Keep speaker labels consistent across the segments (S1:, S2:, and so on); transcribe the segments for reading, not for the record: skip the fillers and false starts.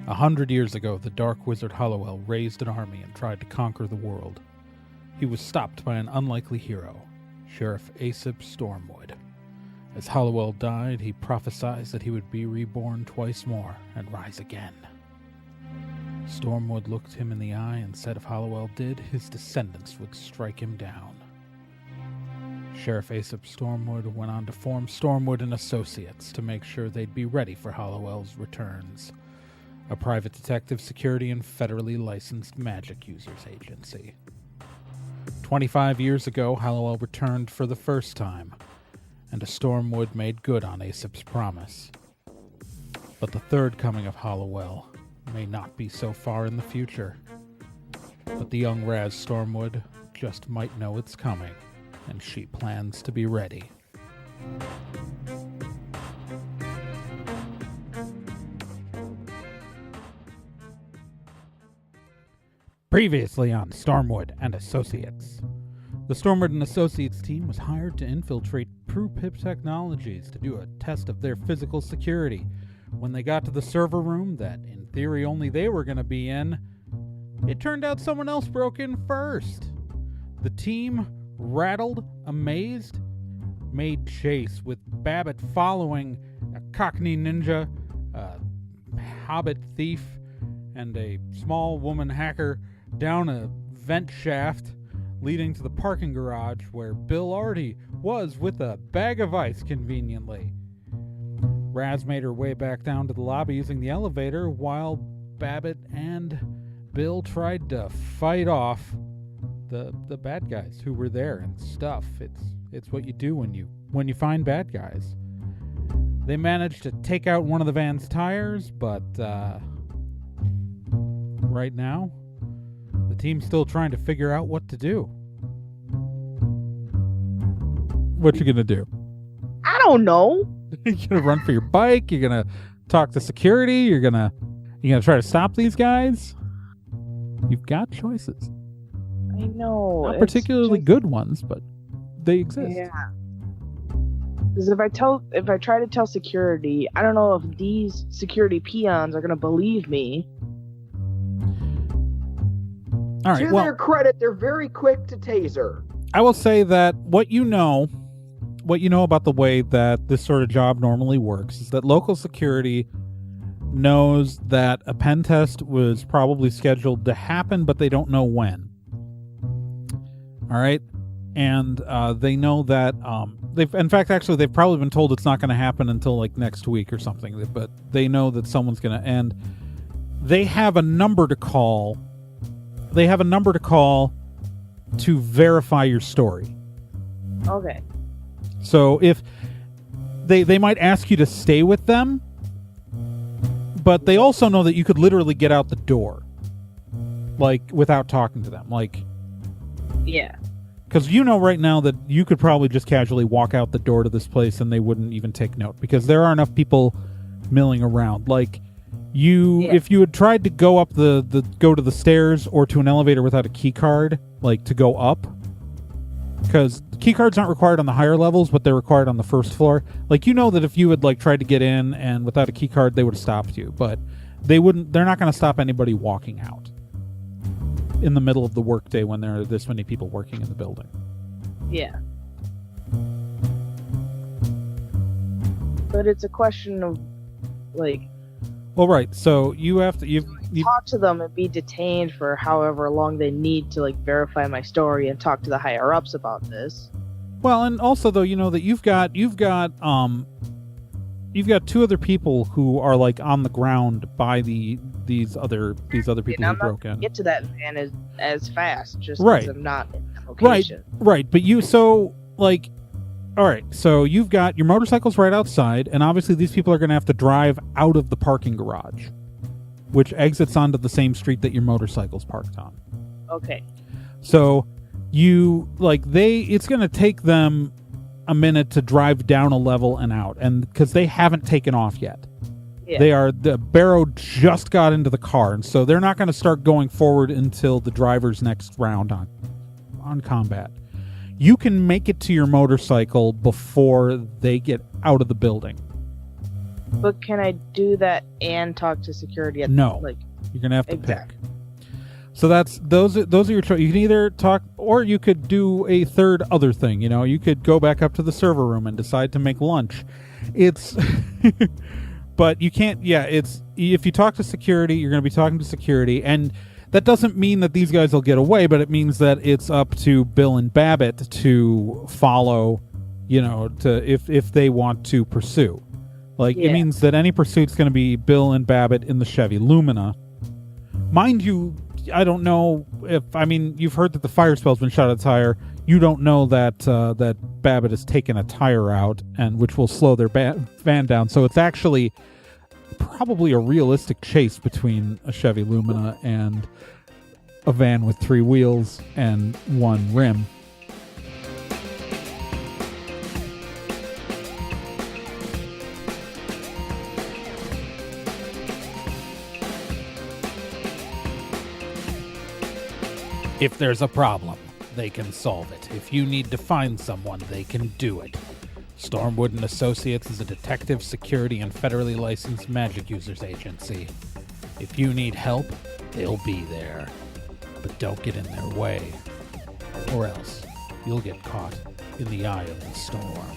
S1: 100 years ago, the dark wizard Hollowell raised an army and tried to conquer the world. He was stopped by an unlikely hero, Sheriff Aesop Stormwood. As Hollowell died, he prophesied that he would be reborn twice more and rise again. Stormwood looked him in the eye and said if Hollowell did, his descendants would strike him down. Sheriff Aesop Stormwood went on to form Stormwood and Associates to make sure they'd be ready for Hollowell's returns, a private detective security and federally licensed magic users agency. 25 years ago, Hollowell returned for the first time, and Stormwood made good on Aesop's promise. But the third coming of Hollowell may not be so far in the future. But the young Raz Stormwood just might know it's coming, and she plans to be ready. Previously on Stormwood and Associates. The Stormwood and Associates team was hired to infiltrate Prupip Technologies to do a test of their physical security. When they got to the server room that, in theory, only they were going to be in, it turned out someone else broke in first. The team, rattled, amazed, made chase, with Babbitt following a Cockney ninja, a hobbit thief, and a small woman hacker down a vent shaft leading to the parking garage where Bill already was with a bag of ice conveniently. Raz made her way back down to the lobby using the elevator while Babbitt and Bill tried to fight off the bad guys who were there and stuff. It's what you do when you find bad guys. They managed to take out one of the van's tires, but right now the team's still trying to figure out what to do. What you gonna do?
S2: I don't know.
S1: You're gonna run for your bike? You're gonna talk to security? You're gonna try to stop these guys? You've got choices.
S2: I know.
S1: Not particularly good ones, but they exist.
S2: Yeah. Because if I try to tell security, I don't know if these security peons are gonna believe me.
S1: All right.
S3: To their credit, they're very quick to taser.
S1: I will say that what you know about the way that this sort of job normally works is that local security knows that a pen test was probably scheduled to happen, but they don't know when. All right. And they know that they've probably been told it's not going to happen until like next week or something, but they know that someone's going to end. They have a number to call. To verify your story.
S2: Okay.
S1: So if they might ask you to stay with them, but they also know that you could literally get out the door, like, without talking to them. Like,
S2: yeah. Because
S1: you know right now that you could probably just casually walk out the door to this place and they wouldn't even take note because there are enough people milling around. Like, if you had tried to go up go to the stairs or to an elevator without a key card, like to go up, because key cards aren't required on the higher levels, but they're required on the first floor. Like, you know that if you had like tried to get in and without a key card, they would have stopped you, but they're not going to stop anybody walking out in the middle of the workday when there are this many people working in the building.
S2: Yeah. But it's a question of like.
S1: Well, right. So you have to you
S2: talk to them and be detained for however long they need to like verify my story and talk to the higher ups about this.
S1: Well, and also though, you know that you've got two other people who are like on the ground by these other people who broke in.
S2: Get to that van as fast, just
S1: right.
S2: because I'm not in that location.
S1: Right. But all right, so you've got your motorcycles right outside, and obviously these people are going to have to drive out of the parking garage, which exits onto the same street that your motorcycle's parked on.
S2: Okay.
S1: So it's going to take them a minute to drive down a level and out, and because they haven't taken off yet. Yeah. The Barrow just got into the car, and so they're not going to start going forward until the driver's next round on combat. You can make it to your motorcycle before they get out of the building.
S2: But can I do that and talk to security at
S1: No.
S2: like
S1: You're going to have to
S2: Exactly.
S1: pick. So those are your choices. You can either talk, or you could do a third other thing. You know, you could go back up to the server room and decide to make lunch. It's, but you can't. Yeah, it's if you talk to security, you're going to be talking to security, and that doesn't mean that these guys will get away, but it means that it's up to Bill and Babbitt to follow. You know, to if they want to pursue, like it
S2: Yeah.
S1: means that any pursuit's going to be Bill and Babbitt in the Chevy Lumina. Mind you, I don't know if, I mean, you've heard that the fire spell's been shot at a tire. You don't know that that Babbitt has taken a tire out, and which will slow their van down. So it's actually probably a realistic chase between a Chevy Lumina and a van with 3 wheels and 1 rim. If there's a problem, they can solve it. If you need to find someone, they can do it. Stormwood and Associates is a detective, security, and federally licensed magic users agency. If you need help, they'll be there. But don't get in their way, or else you'll get caught in the eye of the storm.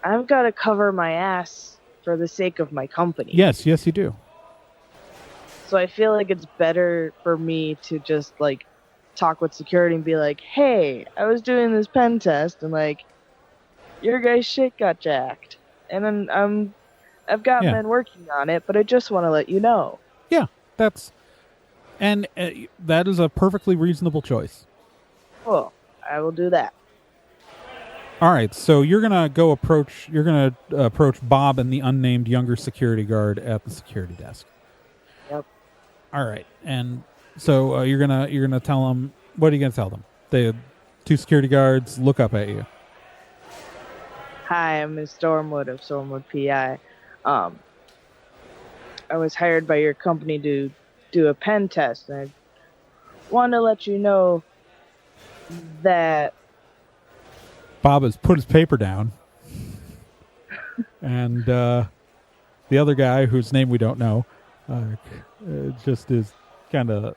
S2: I've got to cover my ass for the sake of my company.
S1: Yes, you do.
S2: So I feel like it's better for me to just like talk with security and be like, "Hey, I was doing this pen test and like your guy's shit got jacked, and then I've got
S1: Yeah.
S2: men working on it, but I just want to let you know."
S1: Yeah, that is a perfectly reasonable choice.
S2: Cool. I will do that.
S1: All right, so you're gonna approach Bob and the unnamed younger security guard at the security desk.
S2: Yep.
S1: All right, and so you're gonna tell them, what are you gonna tell them? The 2 security guards look up at you.
S2: Hi, I'm Ms. Stormwood of Stormwood PI. I was hired by your company to do a pen test, and I wanted to let you know that
S1: Bob has put his paper down, and the other guy, whose name we don't know, just is kind of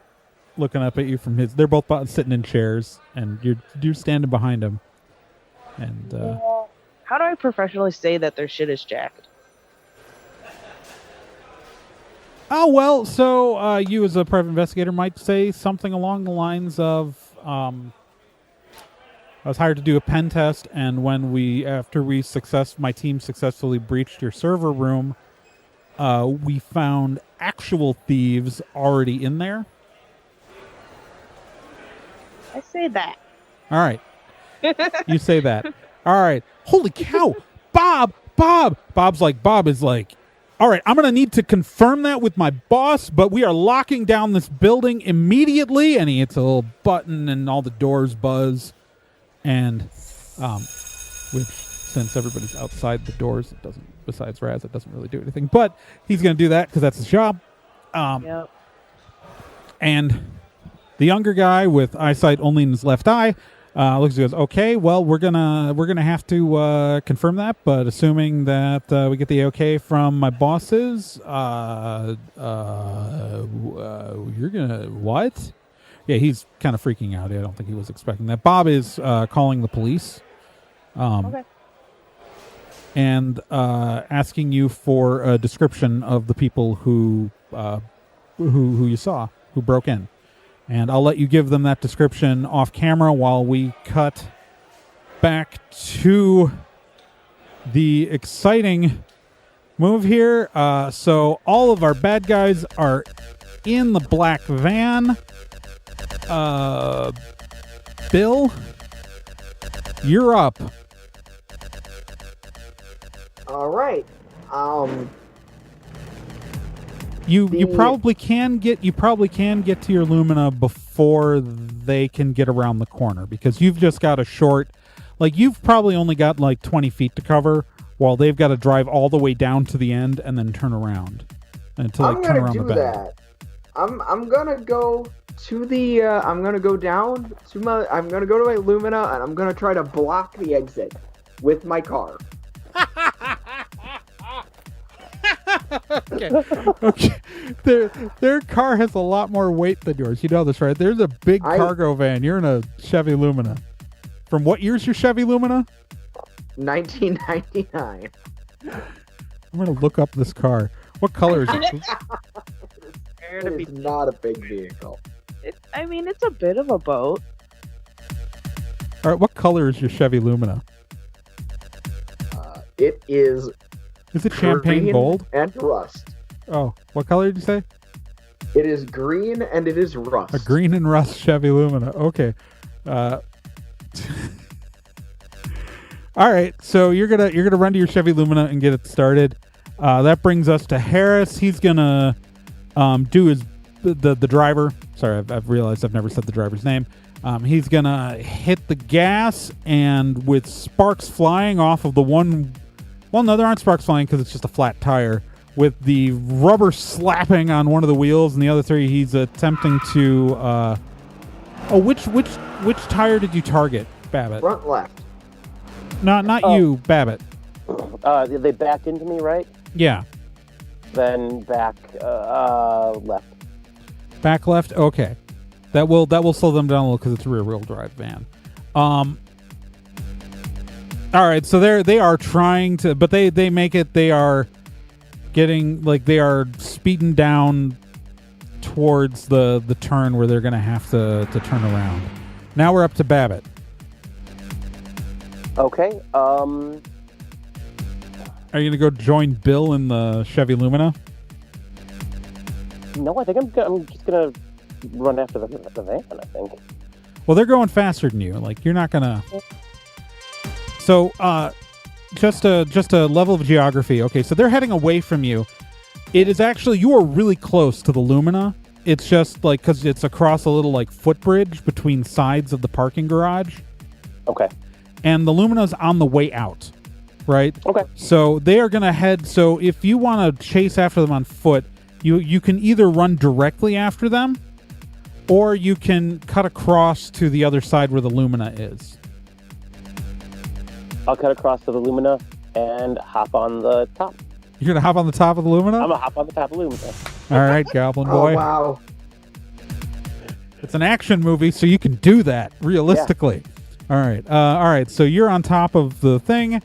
S1: looking up at you from his. They're both sitting in chairs, and you're standing behind him. And
S2: how do I professionally say that their shit is jacked?
S1: oh well, so you as a private investigator might say something along the lines of. I was hired to do a pen test, and after my team successfully breached your server room, we found actual thieves already in there.
S2: I say that.
S1: All right. You say that. All right. Holy cow. Bob. Bob is like, all right, I'm going to need to confirm that with my boss, but we are locking down this building immediately. And he hits a little button and all the doors buzz. And, which, since everybody's outside the doors, it doesn't, besides Raz, it doesn't really do anything. But he's going to do that because that's his job.
S2: Yep.
S1: And the younger guy with eyesight only in his left eye looks and goes, "Okay, well, we're gonna have to confirm that, but assuming that we get the okay from my bosses, you're gonna what?" Yeah, he's kind of freaking out. I don't think he was expecting that. Bob is calling the police,
S2: Okay.
S1: and asking you for a description of the people who you saw who broke in. And I'll let you give them that description off camera while we cut back to the exciting move here. So all of our bad guys are in the black van. Bill, You're up.
S3: All right.
S1: You probably can get to your Lumina before they can get around the corner, because you've just got a short, like, you've probably only got like 20 feet to cover, while they've got to drive all the way down to the end and then turn around and to like turn around the bend.
S3: That. I'm gonna go to the I'm gonna go down to my Lumina, and I'm gonna try to block the exit with my car.
S1: Okay. Their car has a lot more weight than yours. You know this, right? There's a big cargo van. You're in a Chevy Lumina. From what year's your Chevy Lumina?
S3: 1999.
S1: I'm gonna look up this car. What color is it?
S3: It's not a big vehicle.
S2: It's a bit of a boat.
S1: All right, what color is your Chevy Lumina?
S3: It is.
S1: Is it champagne gold?
S3: And rust.
S1: Oh, what color did you say?
S3: It is green and it is rust.
S1: A green and rust Chevy Lumina. Okay. All right, so you're gonna run to your Chevy Lumina and get it started. That brings us to Harris. He's gonna do the driver. Sorry, I've realized I've never said the driver's name. He's gonna hit the gas, and with sparks flying off of the one. Well, no, there aren't sparks flying because it's just a flat tire. With the rubber slapping on one of the wheels and the other three, he's attempting to. Which tire did you target, Babbitt?
S3: Front left.
S1: Not you, Babbitt.
S4: They backed into me, right?
S1: Yeah.
S4: Then back left.
S1: Back left. Okay, that will slow them down a little because it's a rear-wheel drive van. All right, so they are trying to, but they make it. They are getting they are speeding down towards the turn where they're going to have to turn around. Now we're up to Babbitt.
S4: Okay.
S1: Are you going to go join Bill in the Chevy Lumina?
S4: No, I think I'm just going to run after the van, I think.
S1: Well, they're going faster than you. Like, you're not going to... So, just a level of geography. Okay, so they're heading away from you. It is actually... You are really close to the Lumina. It's just, because it's across a little, footbridge between sides of the parking garage.
S4: Okay.
S1: And the Lumina's on the way out. Right?
S4: Okay.
S1: So they are going to head... So if you want to chase after them on foot, you can either run directly after them, or you can cut across to the other side where the Lumina is.
S4: I'll cut across to the Lumina and hop on the top.
S1: You're going to hop on the top of the Lumina?
S4: I'm going to hop on the top of the Lumina.
S1: All right, Goblin Boy.
S3: Oh, wow.
S1: It's an action movie, so you can do that, realistically. Yeah. All right, so you're on top of the thing.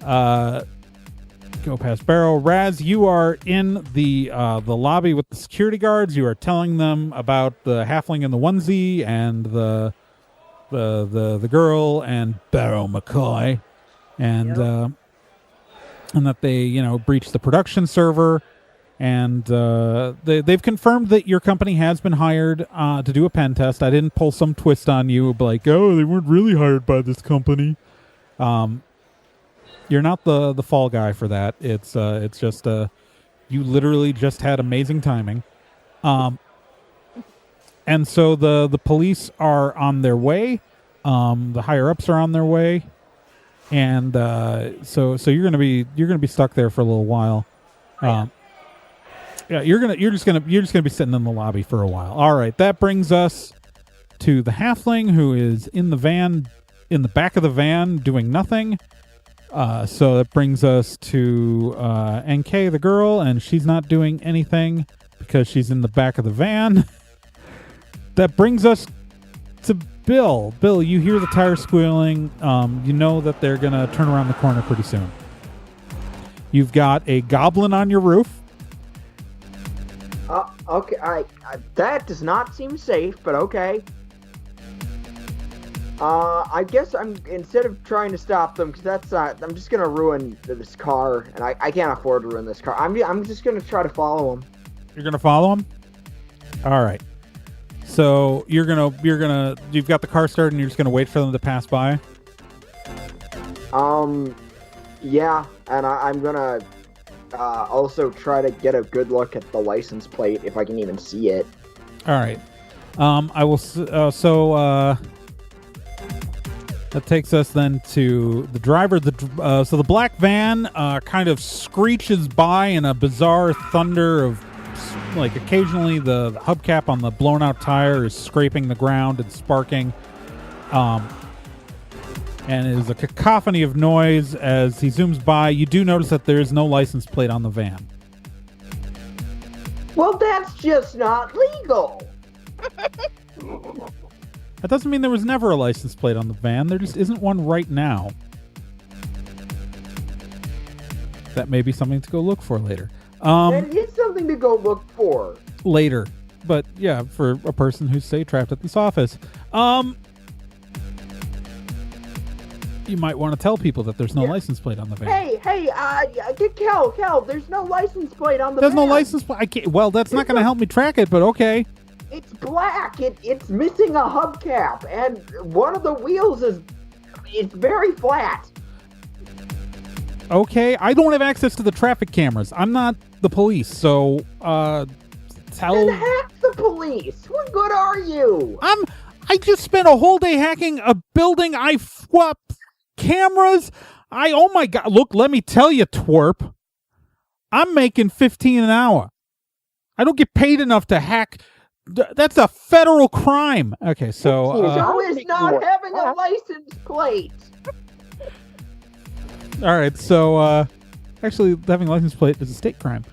S1: Go past Barrow. Raz, you are in the lobby with the security guards. You are telling them about the halfling in the onesie and the girl and Barrow McCoy, and that they breached the production server, and they've confirmed that your company has been hired to do a pen test. I didn't pull some twist on you, like, oh, they weren't really hired by this company. You're not the fall guy for that. It's just you literally just had amazing timing. And so the police are on their way. The higher ups are on their way, and so you're gonna be stuck there for a little while. You're just gonna be sitting in the lobby for a while. All right, that brings us to the halfling, who is in the van, in the back of the van, doing nothing. So that brings us to NK, the girl, and she's not doing anything because she's in the back of the van. That brings us to Bill. Bill, you hear the tire squealing. You know that they're going to turn around the corner pretty soon. You've got a goblin on your roof.
S3: Okay, that does not seem safe, but okay. I guess instead of trying to stop them, because I'm just gonna ruin this car, and I can't afford to ruin this car. I'm just gonna try to follow them.
S1: You're gonna follow them? All right. So you've got the car started, and you're just gonna wait for them to pass by.
S3: Yeah, and I'm gonna also try to get a good look at the license plate if I can even see it.
S1: All right. I will. That takes us then to the driver. So the black van kind of screeches by in a bizarre thunder of, like, occasionally the hubcap on the blown out tire is scraping the ground and sparking. And it is a cacophony of noise as he zooms by. You do notice that there is no license plate on the van.
S3: Well, that's just not legal.
S1: That doesn't mean there was never a license plate on the van. There just isn't one right now. That may be something to go look for later.
S3: That is something to go look for.
S1: Later. But yeah, for a person who's, say, trapped at this office. You might want to tell people that there's no license plate on the van.
S3: Hey, Kel, there's no license plate on the
S1: There's
S3: van.
S1: no license plate. I can't. Well, that's not going to help me track it, but okay.
S3: It's black. It's missing a hubcap, and one of the wheels it's very flat.
S1: Okay, I don't have access to the traffic cameras. I'm not the police, so tell.
S3: Then hack the police. What good are you?
S1: I just spent a whole day hacking a building. I swapped cameras. Oh my God. Look, let me tell you, twerp. I'm making $15 an hour. I don't get paid enough to hack. That's a federal crime. Okay, so
S3: So is not having a license plate.
S1: all right, so actually having a license plate is a state crime.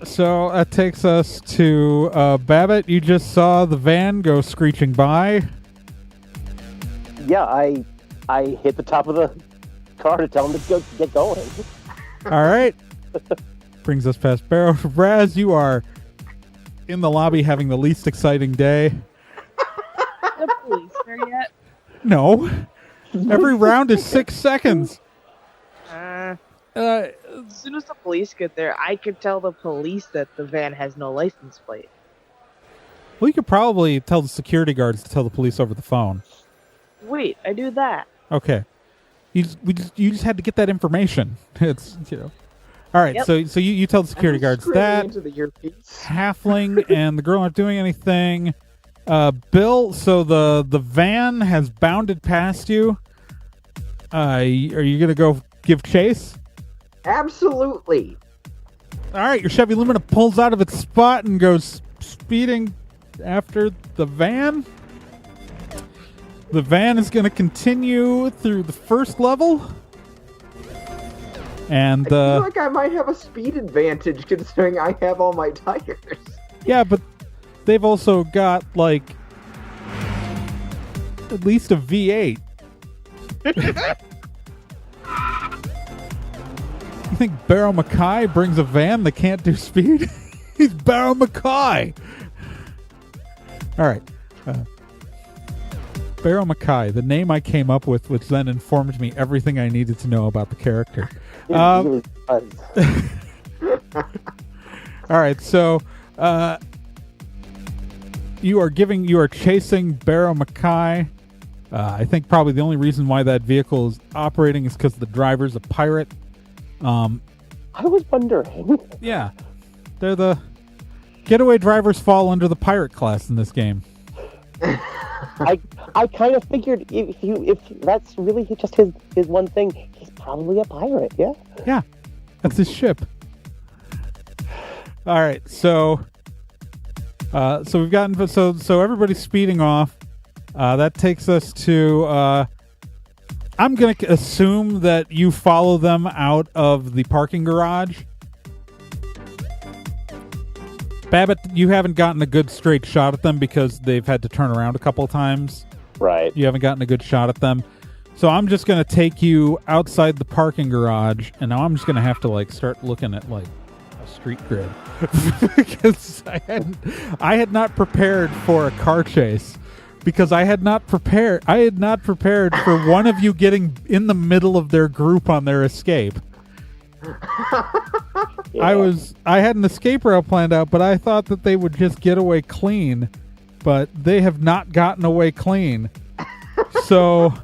S1: So that takes us to Babbitt. You just saw the van go screeching by.
S4: Yeah, I hit the top of the car to tell him to get going.
S1: All right. Brings us past Barrow. Raz, you are in the lobby having the least exciting day.
S2: The police there yet?
S1: No. Every round is 6 seconds.
S2: As soon as the police get there, I could tell the police that the van has no license plate.
S1: Well, you could probably tell the security guards to tell the police over the phone.
S2: Wait, I do that.
S1: Okay. You just had to get that information. It's, All right,
S2: Yep.
S1: so you tell the security guards that.
S3: Into the earpiece.
S1: Halfling and the girl aren't doing anything. Bill, so the van has bounded past you. Are you going to go give chase?
S3: Absolutely.
S1: All right, your Chevy Lumina pulls out of its spot and goes speeding after the van. The van is going to continue through the first level. And
S3: I feel like I might have a speed advantage considering I have all my tires.
S1: yeah, but they've also got like at least a V8. You think Barrow Mackay brings a van that can't do speed? He's Barrow Mackay. All right. Barrow Mackay, the name I came up with, which then informed me everything I needed to know about the character.
S4: It really does.
S1: All right, so you are chasing Barrow Mackay. I think probably the only reason why that vehicle is operating is because the driver's a pirate.
S4: I was wondering.
S1: Yeah, they're the getaway drivers fall under the pirate class in this game.
S4: I kind of figured if that's really just his one thing, he's probably a pirate. Yeah.
S1: Yeah, that's his ship. All right, so we've gotten so everybody's speeding off. That takes us to. I'm gonna assume that you follow them out of the parking garage. Babbitt, you haven't gotten a good straight shot at them because they've had to turn around a couple times.
S4: Right.
S1: You haven't gotten a good shot at them. So I'm just going to take you outside the parking garage, and now I'm just going to have to start looking at a street grid because I had not prepared for a car chase because I had not prepared for one of you getting in the middle of their group on their escape.
S4: Yeah.
S1: I had an escape route planned out, but I thought that they would just get away clean, but they have not gotten away clean. So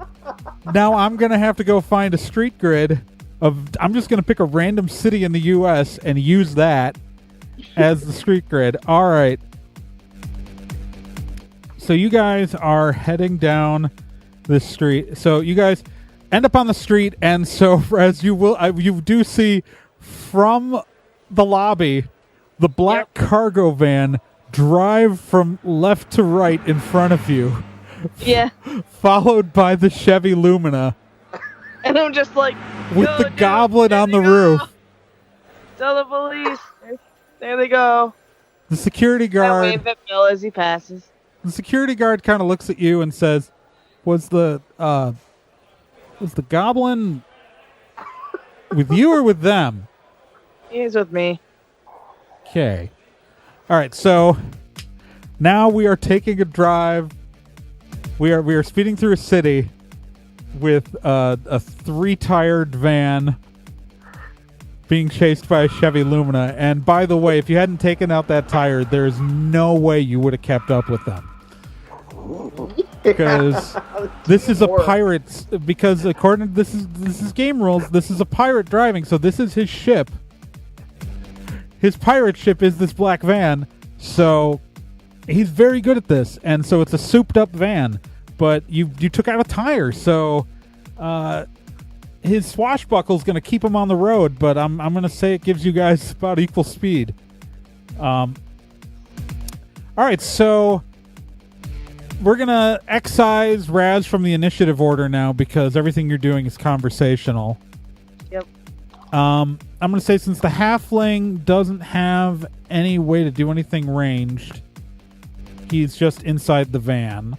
S1: now I'm going to have to go find a street grid I'm just going to pick a random city in the U.S. and use that as the street grid. All right. So you guys are heading down this street. So you guys end up on the street, and so as you do see from the lobby, the black cargo van drive from left to right in front of you.
S2: Yeah.
S1: Followed by the Chevy Lumina.
S2: And I'm just like,
S1: with the goblin on the roof.
S2: Tell the police. There they go.
S1: The security
S2: I
S1: guard.
S2: wave at Bill as he passes.
S1: The security guard kind of looks at you and says, "Was the goblin with you or with them?"
S2: He's with me.
S1: Okay. All right. So now we are taking a drive. We are speeding through a city with a 3-tired van being chased by a Chevy Lumina. And by the way, if you hadn't taken out that tire, there's no way you would have kept up with them. Because this is a pirate's. Because according to this is game rules. This is a pirate driving, so this is his ship. His pirate ship is this black van, so he's very good at this. And so it's a souped-up van, but you took out a tire, so his swashbuckle's going to keep him on the road. But I'm going to say it gives you guys about equal speed. All right, so we're going to excise Raz from the initiative order now because everything you're doing is conversational.
S2: Yep.
S1: I'm going to say since the halfling doesn't have any way to do anything ranged, he's just inside the van.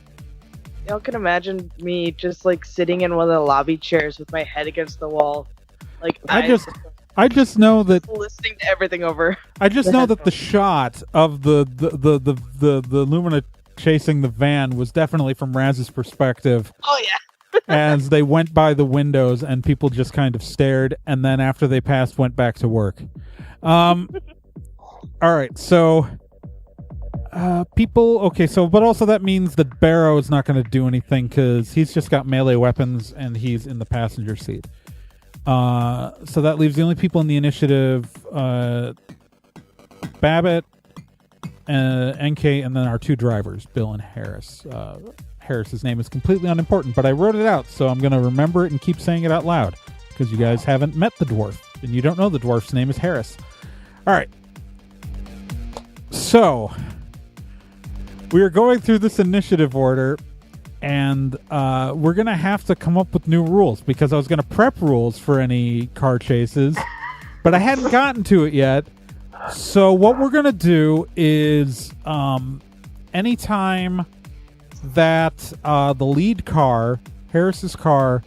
S2: Y'all can imagine me just like sitting in one of the lobby chairs with my head against the wall. Like
S1: I just know that
S2: listening to everything over.
S1: I just know that the shot of the Lumina chasing the van was definitely from Raz's perspective.
S2: Oh yeah.
S1: As they went by the windows and people just kind of stared, and then after they passed, went back to work. All right, so people. Okay, so but also that means that Barrow is not going to do anything because he's just got melee weapons and he's in the passenger seat. So that leaves the only people in the initiative: Babbitt, NK, and then our 2 drivers, Bill and Harris. Harris's name is completely unimportant, but I wrote it out, so I'm going to remember it and keep saying it out loud because you guys haven't met the dwarf, and you don't know the dwarf's name is Harris. All right. So we are going through this initiative order, and we're going to have to come up with new rules because I was going to prep rules for any car chases, but I hadn't gotten to it yet. So what we're going to do is anytime that the lead car, Harris's car,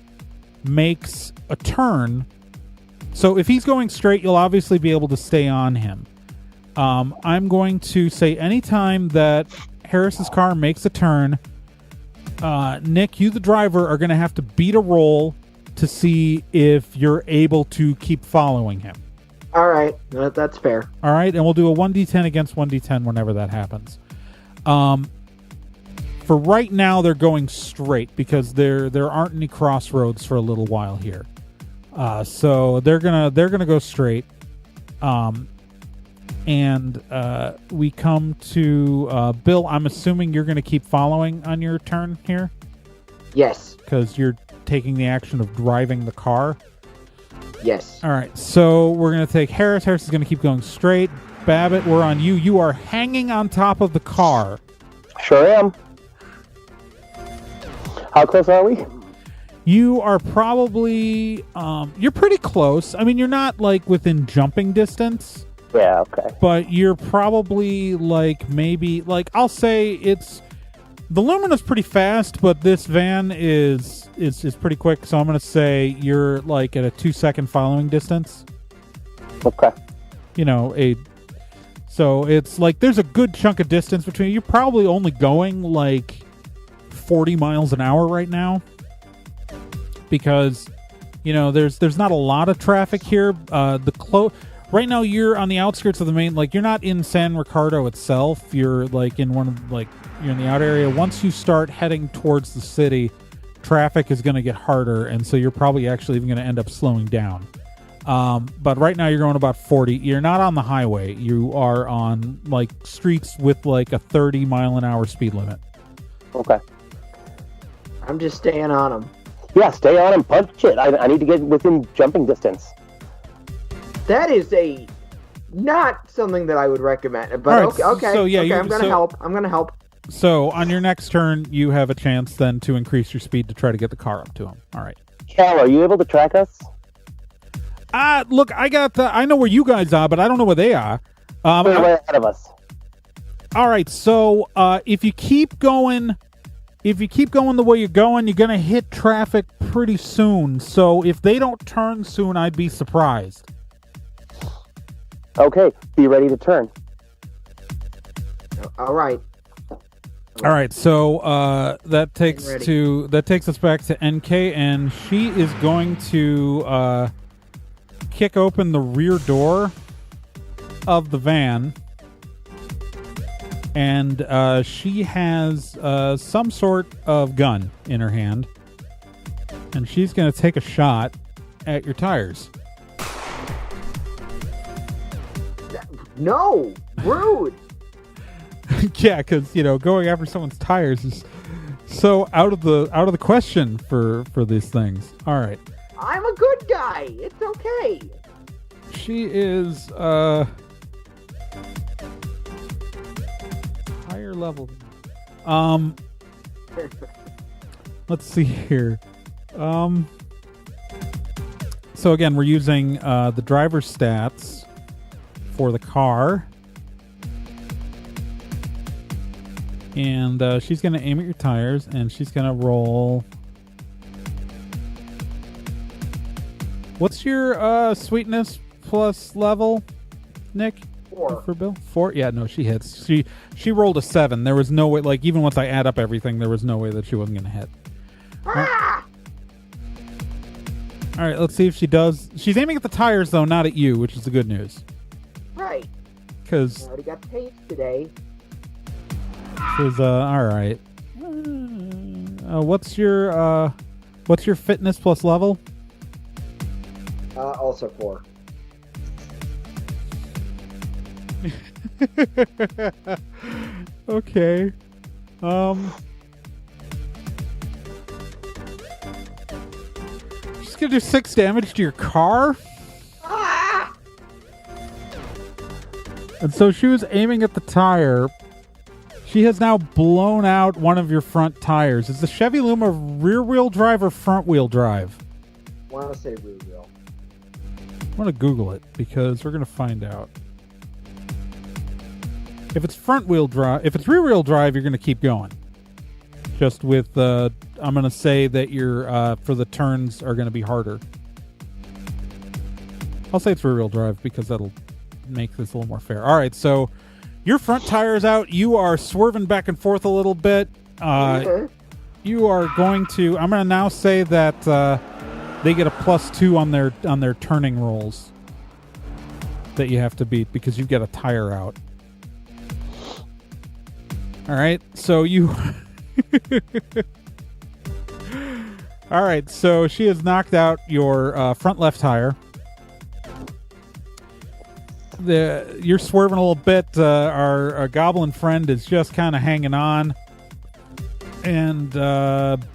S1: makes a turn. So if he's going straight, you'll obviously be able to stay on him. I'm going to say anytime that Harris's car makes a turn, Nick, you the driver are going to have to beat a roll to see if you're able to keep following him.
S3: All right, that's fair.
S1: All right, and we'll do a 1d10 against 1d10 whenever that happens. For right now, they're going straight because there aren't any crossroads for a little while here. So they're gonna go straight. And we come to Bill. I'm assuming you're gonna keep following on your turn here.
S3: Yes.
S1: Because you're taking the action of driving the car.
S3: Yes.
S1: All right. So we're gonna take Harris. Harris is gonna keep going straight. Babbitt, we're on you. You are hanging on top of the car.
S4: Sure am. How close are we?
S1: You are probably, you're pretty close. I mean, you're not like within jumping distance.
S4: Yeah, okay.
S1: But you're probably like maybe, like I'll say it's, the Lumina's pretty fast, but this van is pretty quick. So I'm going to say you're like at a 2-second following distance.
S4: Okay.
S1: You know, so it's like there's a good chunk of distance between you. You're probably only going like 40 miles an hour right now because you know there's not a lot of traffic here. Right now you're on the outskirts of the main, like you're not in San Ricardo itself. You're like in you're in the out area. Once you start heading towards the city, traffic is going to get harder, and so you're probably actually even going to end up slowing down. But right now you're going about 40. You're not on the highway. You are on like streets with like a 30-mile-an-hour speed limit.
S4: Okay.
S3: I'm just staying on them.
S4: Yeah, stay on and punch it. I need to get within jumping distance.
S3: That is not something that I would recommend. But
S1: All right,
S3: okay.
S1: so yeah,
S3: okay, I'm gonna help.
S1: So on your next turn, you have a chance then to increase your speed to try to get the car up to him. All right.
S4: Cal, are you able to track us?
S1: Look, I know where you guys are, but I don't know where they are.
S4: They're way ahead of us.
S1: All right, so if you keep going the way you're going, you're gonna hit traffic pretty soon. So if they don't turn soon, I'd be surprised.
S4: Okay, be ready to turn.
S3: All right.
S1: All right, so that takes us back to NK, and she is going to kick open the rear door of the van, and she has some sort of gun in her hand, and she's going to take a shot at your tires.
S3: No, rude.
S1: Yeah, because going after someone's tires is so out of the question for these things. All right,
S3: I'm a good guy. It's okay.
S1: she is higher level. Let's see here. So again, we're using the driver's stats for the car. And she's going to aim at your tires, and she's going to roll. What's your sweetness plus level, Nick?
S3: 4.
S1: For Bill? 4? Yeah, no, she hits. She rolled a 7. There was no way, like, even once I add up everything, there was no way that she wasn't going to hit.
S3: Ah!
S1: All right, let's see if she does. She's aiming at the tires, though, not at you, which is the good news.
S3: Right.
S1: Because...
S3: I already got taste today.
S1: All right. What's your fitness plus level?
S3: Also 4.
S1: Okay. She's gonna do 6 damage to your car.
S3: Ah!
S1: And so she was aiming at the tire. She has now blown out one of your front tires. Is the Chevy Lumina rear-wheel drive or front-wheel drive?
S3: I want to say rear wheel.
S1: I'm going to Google it because we're going to find out. If it's front-wheel drive, if it's rear-wheel drive, you're going to keep going. Just with, I'm going to say that your for the turns are going to be harder. I'll say it's rear-wheel drive because that'll make this a little more fair. All right, so your front tire's out. You are swerving back and forth a little bit. You are going to. I'm going to now say that they get a +2 on their turning rolls that you have to beat because you've got a tire out. All right, so you. All right, so she has knocked out your front left tire. You're swerving a little bit. Our goblin friend is just kind of hanging on. And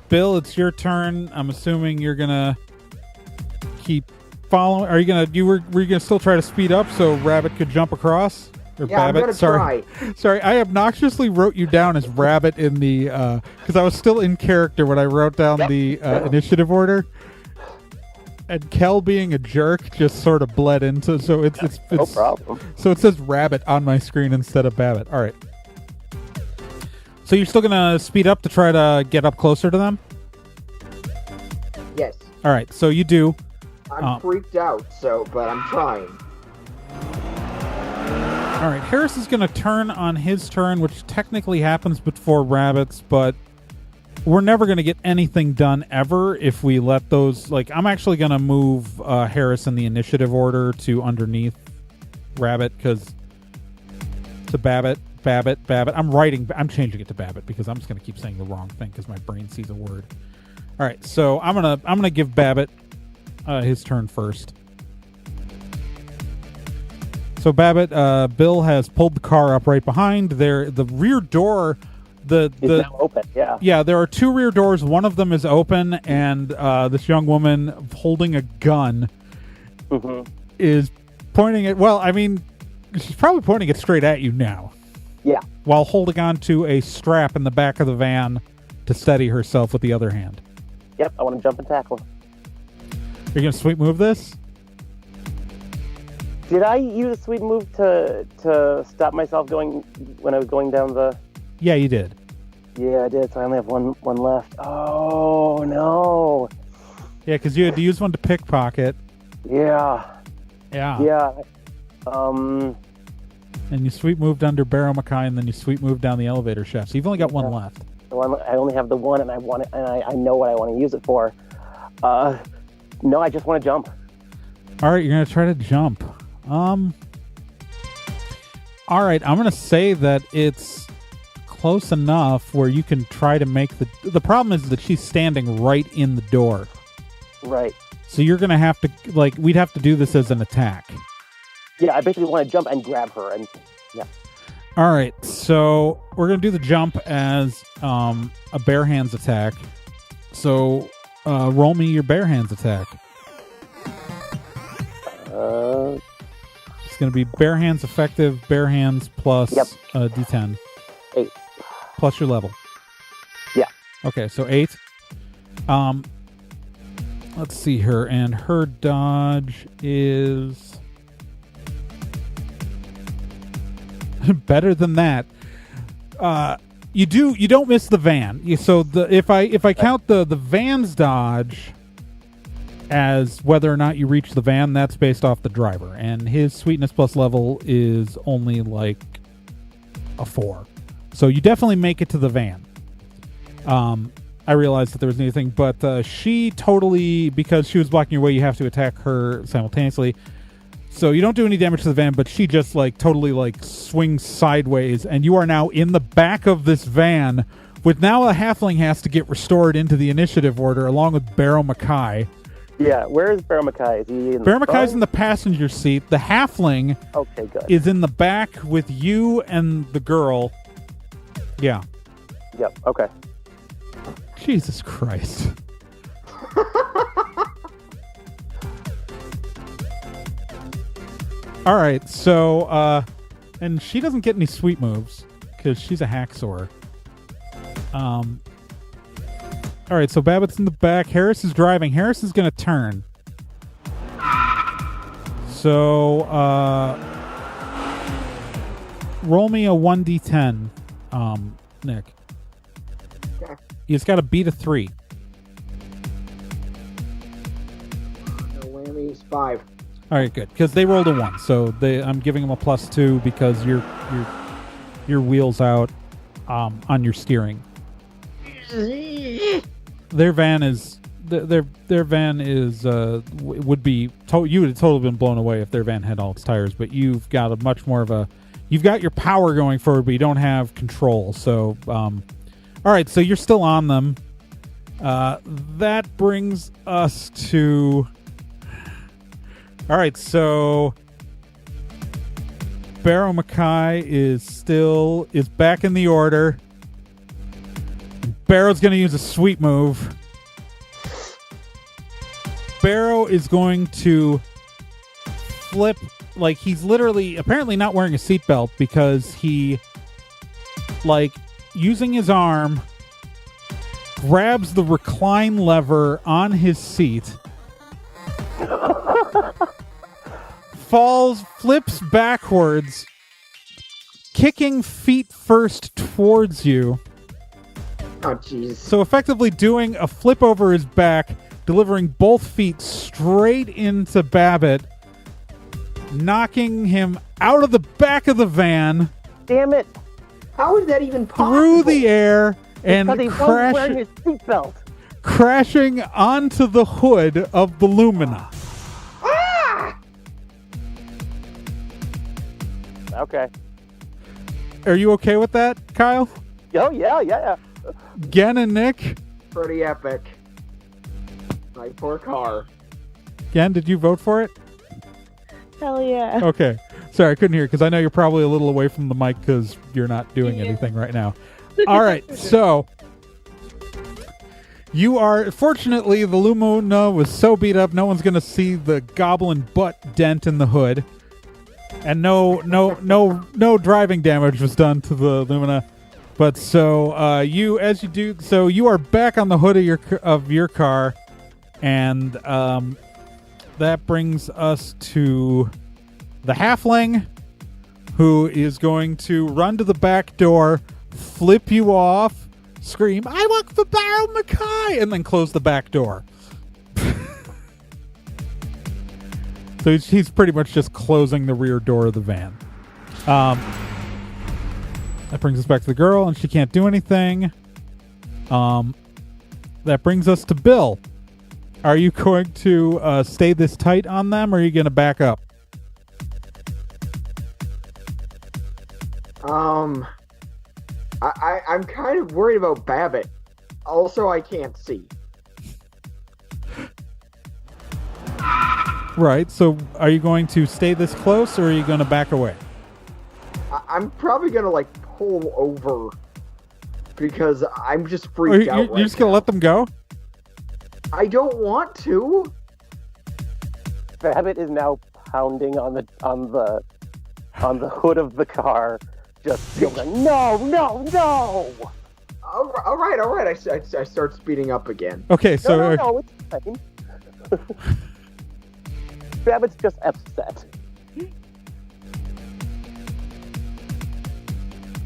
S1: Bill, it's your turn. I'm assuming you're gonna keep following. Are you gonna? Were you gonna still try to speed up so Rabbit could jump across? Or
S3: Yeah,
S1: Babbitt?
S3: I'm gonna try.
S1: Sorry, I obnoxiously wrote you down as Rabbit in the because I was still in character when I wrote down the initiative order. And Kel being a jerk just sort of bled into, so it's
S4: no problem.
S1: So it says Rabbit on my screen instead of Babbitt. All right. So you're still gonna speed up to try to get up closer to them?
S3: Yes.
S1: All right. So you do.
S3: I'm freaked out, but I'm trying.
S1: All right. Harris is gonna turn on his turn, which technically happens before Rabbit's, but we're never going to get anything done ever if we let those... Like, I'm actually going to move Harris in the initiative order to underneath Rabbit, because... To Babbitt. I'm changing it to Babbitt, because I'm just going to keep saying the wrong thing, because my brain sees a word. All right, so I'm gonna give Babbitt his turn first. So Babbitt, Bill has pulled the car up right behind. The rear door,
S4: It's now open. Yeah.
S1: yeah, there are two rear doors. One of them is open, and this young woman holding a gun is pointing it. Well, I mean, she's probably pointing it straight at you now.
S4: Yeah.
S1: While holding on to a strap in the back of the van to steady herself with the other hand.
S4: Yep. I want to jump and tackle.
S1: You're gonna sweet move this?
S4: Did I use a sweet move to stop myself going when I was going down the?
S1: Yeah, you did.
S4: Yeah, I did. So I only have one left. Oh no.
S1: Yeah, because you had to use one to pickpocket.
S4: Yeah.
S1: Yeah.
S4: Yeah.
S1: And you sweet moved under Barrow Mackay, and then you sweet moved down the elevator shaft. So you've only got one left.
S4: So I only have the one, and I want it, and I know what I want to use it for. No, I just want to jump.
S1: All right, you're gonna try to jump. All right, I'm gonna say that it's close enough where you can try to make the problem is that she's standing right in the door.
S4: Right.
S1: So you're gonna have to we'd have to do this as an attack.
S4: Yeah, I basically want to jump and grab her, and yeah.
S1: All right, so we're gonna do the jump as a bare hands attack. So roll me your bare hands attack. It's gonna be bare hands effective, bare hands plus D10.
S4: 8.
S1: Plus your level.
S4: Yeah.
S1: Okay, so 8. Let's see her, and her dodge is better than that. You don't miss the van. So if I count the van's dodge as whether or not you reach the van, that's based off the driver, and his sweetness plus level is only like a 4. So you definitely make it to the van. I realized that there was anything, but she totally, because she was blocking your way, you have to attack her simultaneously. So you don't do any damage to the van, but she just totally swings sideways, and you are now in the back of this van with now a halfling has to get restored into the initiative order along with Barrow Mackay.
S4: Yeah, where is Barrow Mackay? Is he in
S1: Barrow Mackay's in the passenger seat. The halfling is in the back with you and the girl. Yeah.
S4: Yep, okay.
S1: Jesus Christ. All right, so, and she doesn't get any sweet moves because she's a hacksaw. All right, so Babbitt's in the back. Harris is driving. Harris is going to turn. So, roll me a 1d10, Nick.
S3: Okay.
S1: He's got to beat a 3.
S3: No whammies. 5.
S1: All right, good, because they rolled a 1, so I'm giving them a +2 because your wheels out on your steering. Their van is would be you would have totally been blown away if their van had all its tires, but you've got you've got your power going forward, but you don't have control. So all right, so you're still on them. That brings us to all right, so Barrow Mackay is back in the order. Barrow's going to use a sweet move. Barrow is going to flip, he's literally apparently not wearing a seatbelt because he, using his arm, grabs the recline lever on his seat, flips backwards, kicking feet first towards you.
S3: Oh, jeez.
S1: So effectively doing a flip over his back, delivering both feet straight into Babbitt, knocking him out of the back of the van.
S4: Damn it.
S3: How is that even possible?
S1: Through the air and
S4: because he wasn't wearing his seatbelt.
S1: Crashing onto the hood of the Lumina.
S3: Ah!
S4: Okay.
S1: Are you okay with that, Kyle?
S4: Oh, yeah.
S1: Gen and Nick?
S3: Pretty epic. My poor car.
S1: Ken, did you vote for it?
S2: Hell yeah.
S1: Okay. Sorry, I couldn't hear because I know you're probably a little away from the mic because you're not doing anything right now. All right, so you are fortunately the Lumina was so beat up, no one's gonna see the goblin butt dent in the hood, and no driving damage was done to the Lumina. But so you are back on the hood of your car, and that brings us to the halfling, who is going to run to the back door, flip you off, scream, "I want the Barrel Mackay!" and then close the back door. So he's pretty much just closing the rear door of the van. That brings us back to the girl, and she can't do anything. That brings us to Bill. Are you going to stay this tight on them, or are you going to back up?
S3: I'm kind of worried about Babbitt. Also, I can't see.
S1: Right, so are you going to stay this close, or are you going to back away?
S3: I'm probably going to, pull over because I'm just freaked out
S1: You're just going to let them go?
S3: I don't want to.
S4: Babbitt is now pounding on the hood of the car, just going, no!
S3: All right. I start speeding up again.
S1: Okay, so...
S4: No, it's fine. Babbitt's just upset.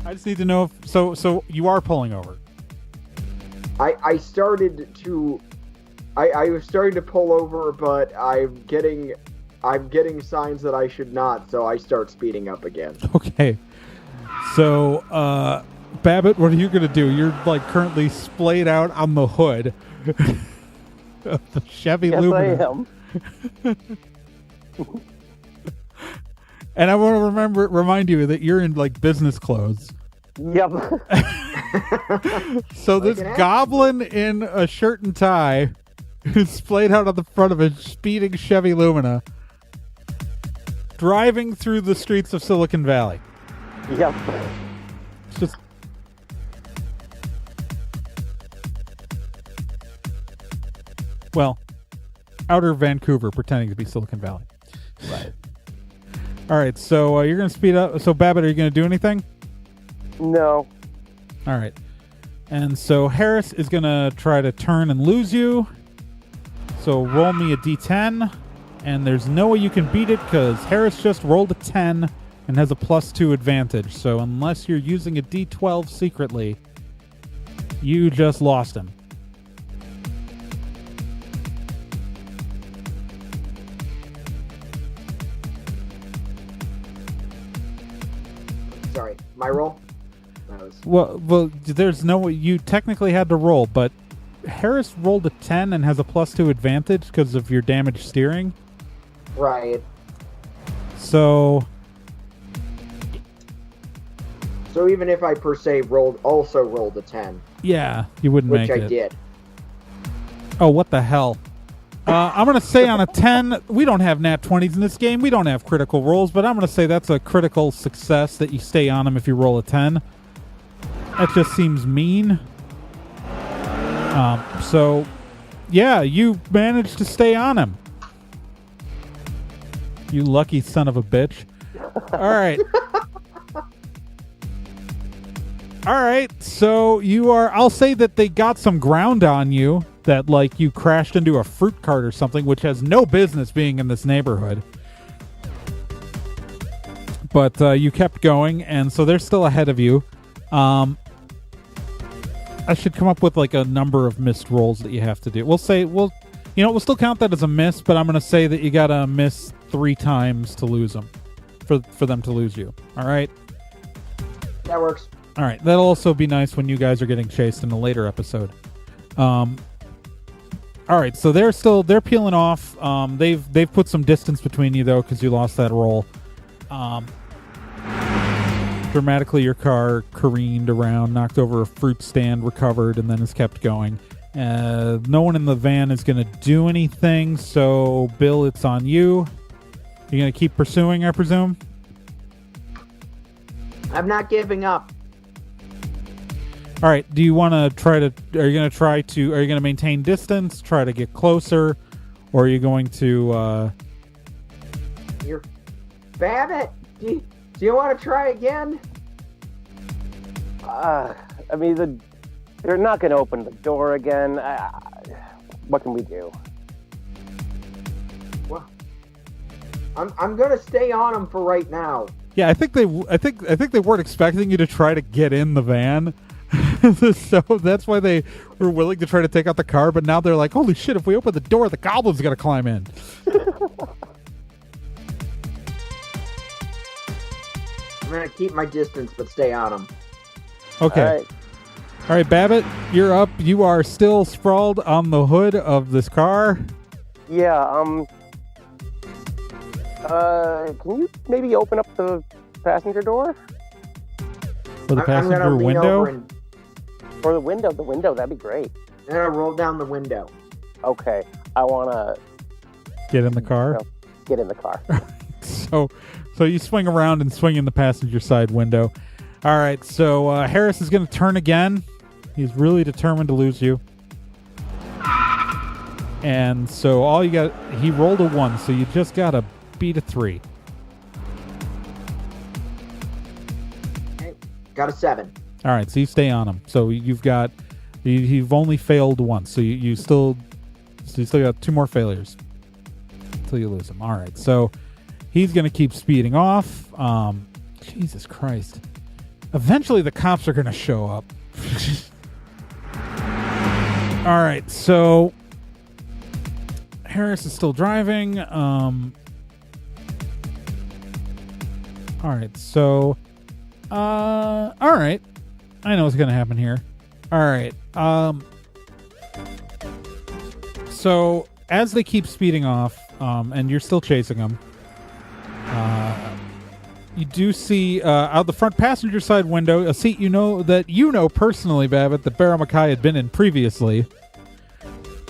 S1: I just need to know if... So you are pulling over.
S3: I was starting to pull over, but I'm getting signs that I should not, so I start speeding up again.
S1: Okay. So, Babbitt, what are you going to do? You're, currently splayed out on the hood of the Chevy Lumina.
S4: Yes, I am.
S1: And I want to remind you that you're in, business clothes.
S4: Yep.
S1: So this goblin in a shirt and tie is splayed out on the front of a speeding Chevy Lumina, driving through the streets of Silicon Valley.
S4: Yep.
S1: It's just... Well, outer Vancouver, pretending to be Silicon Valley.
S4: Right.
S1: All right, so you're going to speed up. So, Babbitt, are you going to do anything?
S4: No.
S1: All right. And so Harris is going to try to turn and lose you. So roll me a d10. And there's no way you can beat it because Harris just rolled a 10 and has a +2 advantage. So unless you're using a d12 secretly, you just lost him.
S3: Sorry, my roll?
S1: Well, there's no way. You technically had to roll, but Harris rolled a 10 and has a +2 advantage because of your damage steering.
S3: Right.
S1: So
S3: even if I per se rolled a 10.
S1: Yeah, you wouldn't make it.
S3: Which I did.
S1: Oh, what the hell? I'm going to say on a 10, we don't have nat 20s in this game. We don't have critical rolls, but I'm going to say that's a critical success that you stay on them if you roll a 10. That just seems mean. So, yeah, you managed to stay on him. You lucky son of a bitch. All right. All right, so I'll say that they got some ground on you, that you crashed into a fruit cart or something, which has no business being in this neighborhood. But you kept going, and so they're still ahead of you. I should come up with a number of missed rolls that you have to do. We'll still count that as a miss, but I'm going to say that you got to miss 3 times to lose them, for them to lose you. All right?
S3: That works.
S1: All right, that'll also be nice when you guys are getting chased in a later episode. All right, so they're peeling off. They've put some distance between you though, because you lost that roll. Dramatically, your car careened around, knocked over a fruit stand, recovered, and then has kept going. No one in the van is going to do anything, so Bill, it's on you. You're going to keep pursuing, I presume?
S3: I'm not giving up.
S1: All right, do you want to try to... Are you going to maintain distance, try to get closer, or are you going to...
S3: You're... Babbitt, do you want to try again?
S4: I mean, they're not going to open the door again. What can we do?
S3: Well, I'm going to stay on them for right now.
S1: Yeah, I think they weren't expecting you to try to get in the van. So that's why they were willing to try to take out the car, but now they're like, holy shit, if we open the door, the goblin's going to climb in.
S3: I'm going to keep my distance, but stay on them.
S1: Okay. All right, Babbitt, you're up. You are still sprawled on the hood of this car.
S4: Yeah, can you maybe open up the passenger door?
S1: For the passenger window?
S4: For the window, that'd be great.
S3: I'm going to roll down the window.
S4: Okay, I want to...
S1: Get in the car?
S4: No, get in the car.
S1: So you swing around and swing in the passenger side window. All right, so Harris is going to turn again. He's really determined to lose you. And so all you got... He rolled a 1, so you just got to beat a 3.
S3: Got a 7.
S1: All right, so you stay on him. So you've only failed once. So you still got 2 more failures until you lose him. All right, so he's going to keep speeding off. Jesus Christ. Eventually the cops are going to show up. All right, so Harris is still driving. All right, so all right. I know what's going to happen here. All right. So as they keep speeding off, and you're still chasing them, you do see out the front passenger side window a seat you know personally, Babbitt, that Barrow Mackay had been in previously.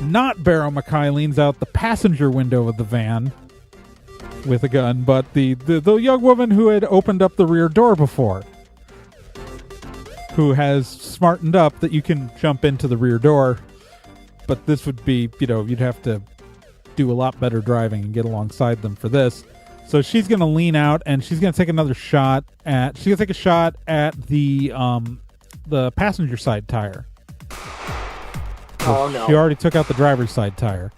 S1: Not Barrow Mackay leans out the passenger window of the van with a gun, but the young woman who had opened up the rear door before, who has smartened up that you can jump into the rear door, but this would be, you'd have to do a lot better driving and get alongside them for this. So she's going to lean out and she's going to take a shot at the passenger side tire.
S3: Oh no.
S1: She already took out the driver's side tire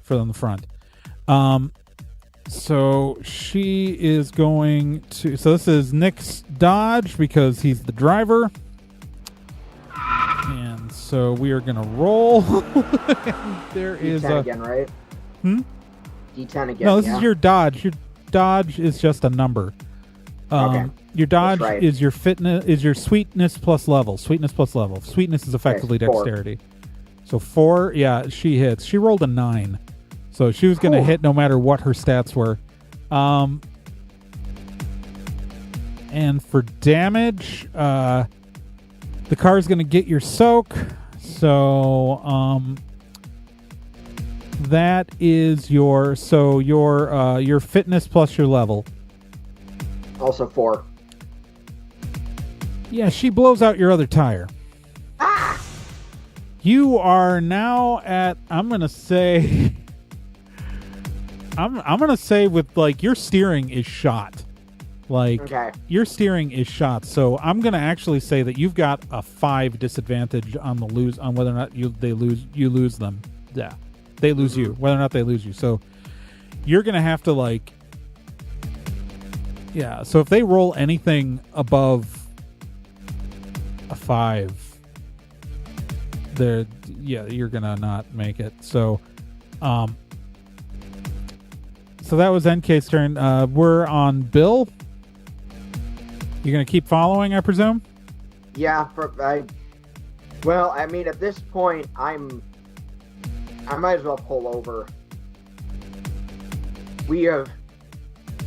S1: from the front. So she is going to... So this is Nick's dodge because he's the driver. And so we are going to roll. There is
S3: D10 again, right? D10 again.
S1: No, this is your dodge. Your dodge is just a number.
S3: Okay.
S1: Your dodge
S3: right.
S1: is your fitness, is your sweetness plus level. Sweetness plus level. Sweetness is effectively
S3: Okay, 4.
S1: dexterity. So 4, yeah, she hits. She rolled a 9. So she was going to hit no matter what her stats were. And for damage, the car is going to get your soak. So that is your fitness plus your level.
S3: Also 4.
S1: Yeah, she blows out your other tire.
S3: Ah!
S1: You are now at, I'm going to say with like your steering is shot. Like
S3: Okay.
S1: your steering is shot. So I'm going to actually say that you've got a 5 disadvantage on whether or not you lose them. Yeah. They lose you, whether or not they lose you. So you're going to have to so if they roll anything above a 5, you're going to not make it. So so that was NK's turn. We're on Bill. You're going to keep following, I presume?
S3: Yeah, at this point, I might as well pull over.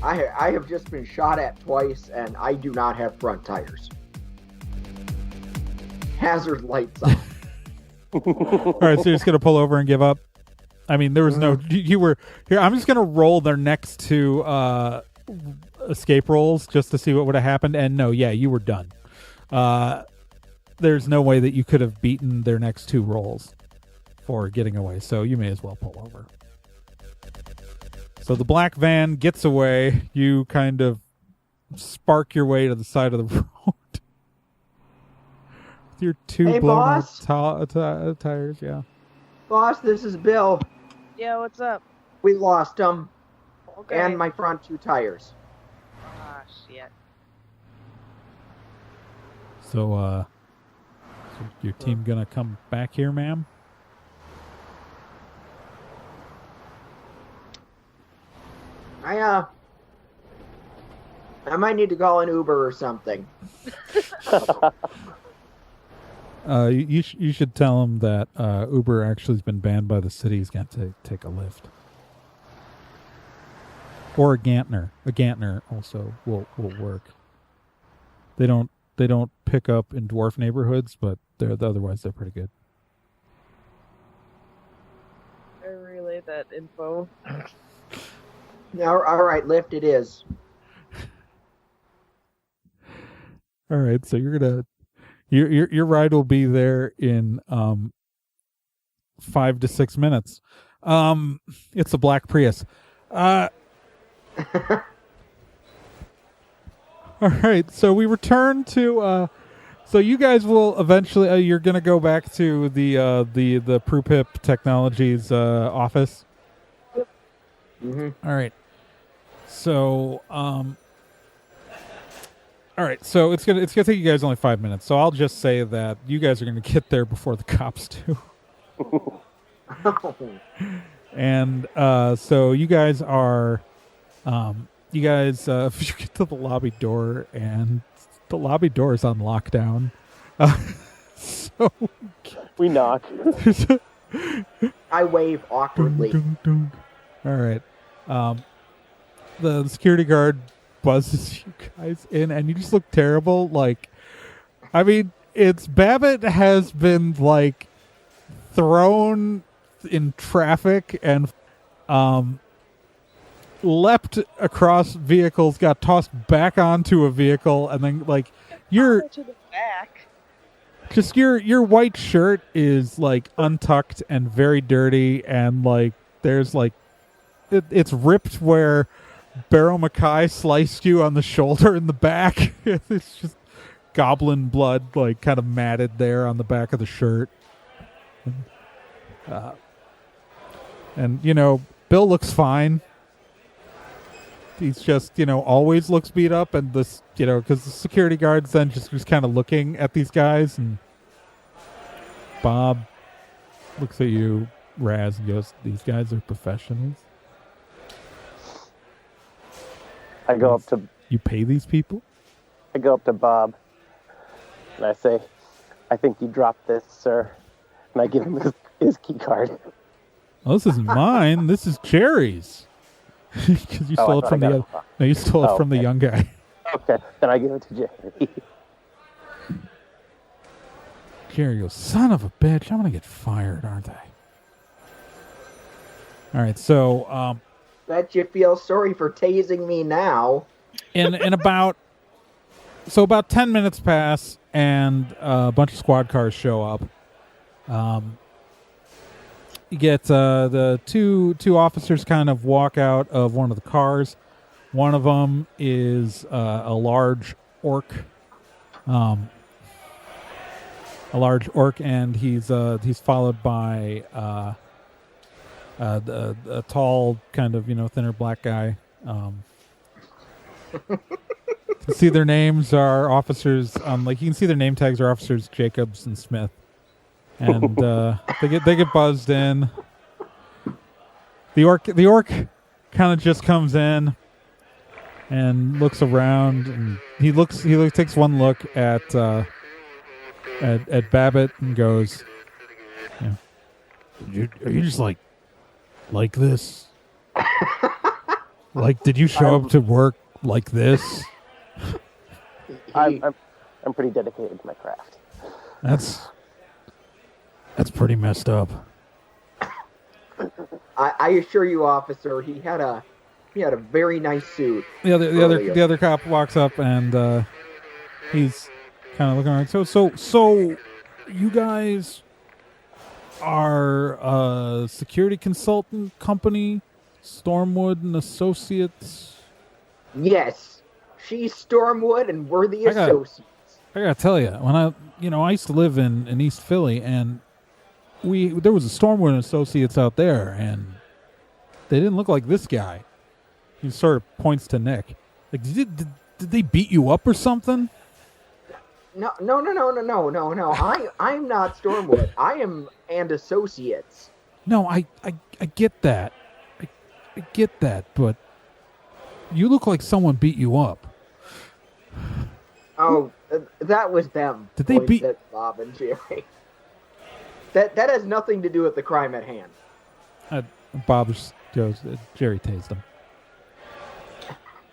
S3: I have just been shot at twice, and I do not have front tires. Hazard lights on.
S1: All right, so you're just gonna pull over and give up. I mean, there was no. You were here. I'm just gonna roll their next two escape rolls just to see what would have happened. And no, yeah, you were done. There's no way that you could have beaten their next two rolls for getting away. So you may as well pull over. So the black van gets away. You kind of spark your way to the side of the road. With your two
S3: Hey,
S1: blown
S3: boss.
S1: tires, yeah.
S3: Boss, this is Bill.
S2: Yeah, what's up?
S3: We lost him.
S2: Okay.
S3: And my front two tires.
S2: Ah, shit.
S1: So, your team gonna come back here, ma'am?
S3: I might need to call an Uber or something.
S1: You should tell him that Uber actually has been banned by the city. He's got to take a Lyft. Or a Gantner. A Gantner also will work. They don't pick up in dwarf neighborhoods, but otherwise they're pretty good.
S2: I relay that info.
S3: All right, Lyft it is.
S1: All right, so your ride will be there in 5 to 6 minutes. It's a black Prius. All right, so we return to. So you guys will eventually. You're gonna go back to the Prupip Technologies office.
S3: Mm-hmm.
S1: All right. So all right, so it's gonna take you guys only 5 minutes. So I'll just say that you guys are gonna get there before the cops do. And so you guys are, you get to the lobby door, and the lobby door is on lockdown. So
S4: We knock.
S3: I wave awkwardly.
S1: All right. The security guard buzzes you guys in, and you just look terrible. Like, I mean, Babbitt has been like thrown in traffic and leapt across vehicles, got tossed back onto a vehicle, and then like you're
S2: to the back.
S1: just your white shirt is like untucked and very dirty, and like there's like it's ripped where Barrow Mackay sliced you on the shoulder in the back. It's just goblin blood like kind of matted there on the back of the shirt. And you know, Bill looks fine. He's just, always looks beat up, and this, because the security guards then just kind of looking at these guys, and Bob looks at you, Raz, and goes, "These guys are professionals.
S4: I go up to
S1: You pay these people?"
S4: Bob, and I say, "I think you dropped this, sir." And I give him his key card.
S1: "Oh, this isn't mine. This is Jerry's." Because you stole it from the other. No, you stole it from the young guy.
S4: Okay, then I give it to Jerry.
S1: Jerry goes, "Son of a bitch! I'm gonna get fired, aren't I?" All right, so
S3: Bet you feel sorry for tasing me now.
S1: in about 10 minutes pass, and a bunch of squad cars show up. You get the two officers kind of walk out of one of the cars. One of them is a large orc, and he's followed by a tall, kind of thinner black guy. You can see their names are officers. You can see their name tags are officers Jacobs and Smith. And they get buzzed in. The orc kind of just comes in and looks around, and he takes one look at Babbitt and goes, "Are you just like this? Like, did you show up to work like this?"
S4: I'm pretty dedicated to my craft.
S1: That's pretty messed up.
S3: I assure you, officer, he had a very nice suit.
S1: The other cop walks up and he's kind of looking around. So you guys are a security consultant company, Stormwood and Associates.
S3: Yes, she's Stormwood, and we're the associates.
S1: I gotta tell you, when I used to live in East Philly, and there was a Stormwood and Associates out there, and they didn't look like this guy. He sort of points to Nick. Like, did they beat you up or something?
S3: No. I'm not Stormwood. I am and Associates.
S1: No, I get that. I get that, but you look like someone beat you up.
S3: Oh, that was them.
S1: Did they beat
S3: Bob and Jerry? That has nothing to do with the crime at hand.
S1: Bob goes, Jerry tased him.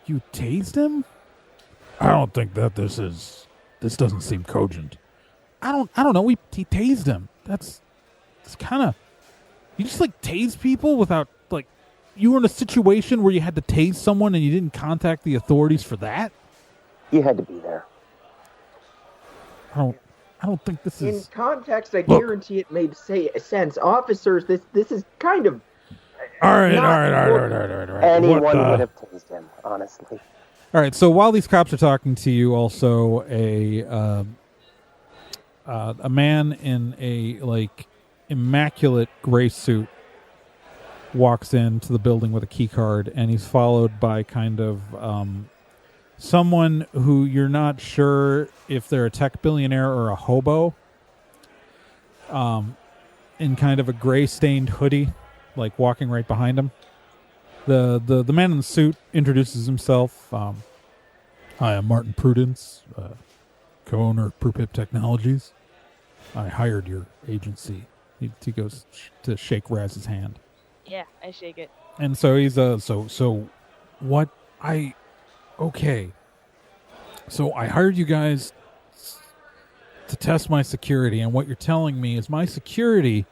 S1: You tased him? I don't think that this doesn't seem cogent. I don't know. He tased him. It's kind of, you just like tase people without, like, you were in a situation where you had to tase someone and you didn't contact the authorities for that?
S4: You had to be there.
S1: I don't think this is...
S3: In context, I guarantee it made sense. Officers, this is kind of...
S1: All right.
S4: Anyone would have tased him, honestly.
S1: All right, so while these cops are talking to you, also a man in a, like, immaculate gray suit walks into the building with a key card, and he's followed by kind of someone who you're not sure if they're a tech billionaire or a hobo, in kind of a gray stained hoodie, like walking right behind him. The man in the suit introduces himself. Hi, I'm Martin Prudence, co-owner of Prupip Technologies. I hired your agency. He goes to shake Raz's hand.
S2: Yeah, I shake it.
S1: And so he's so what okay. So I hired you guys to test my security, and what you're telling me is my security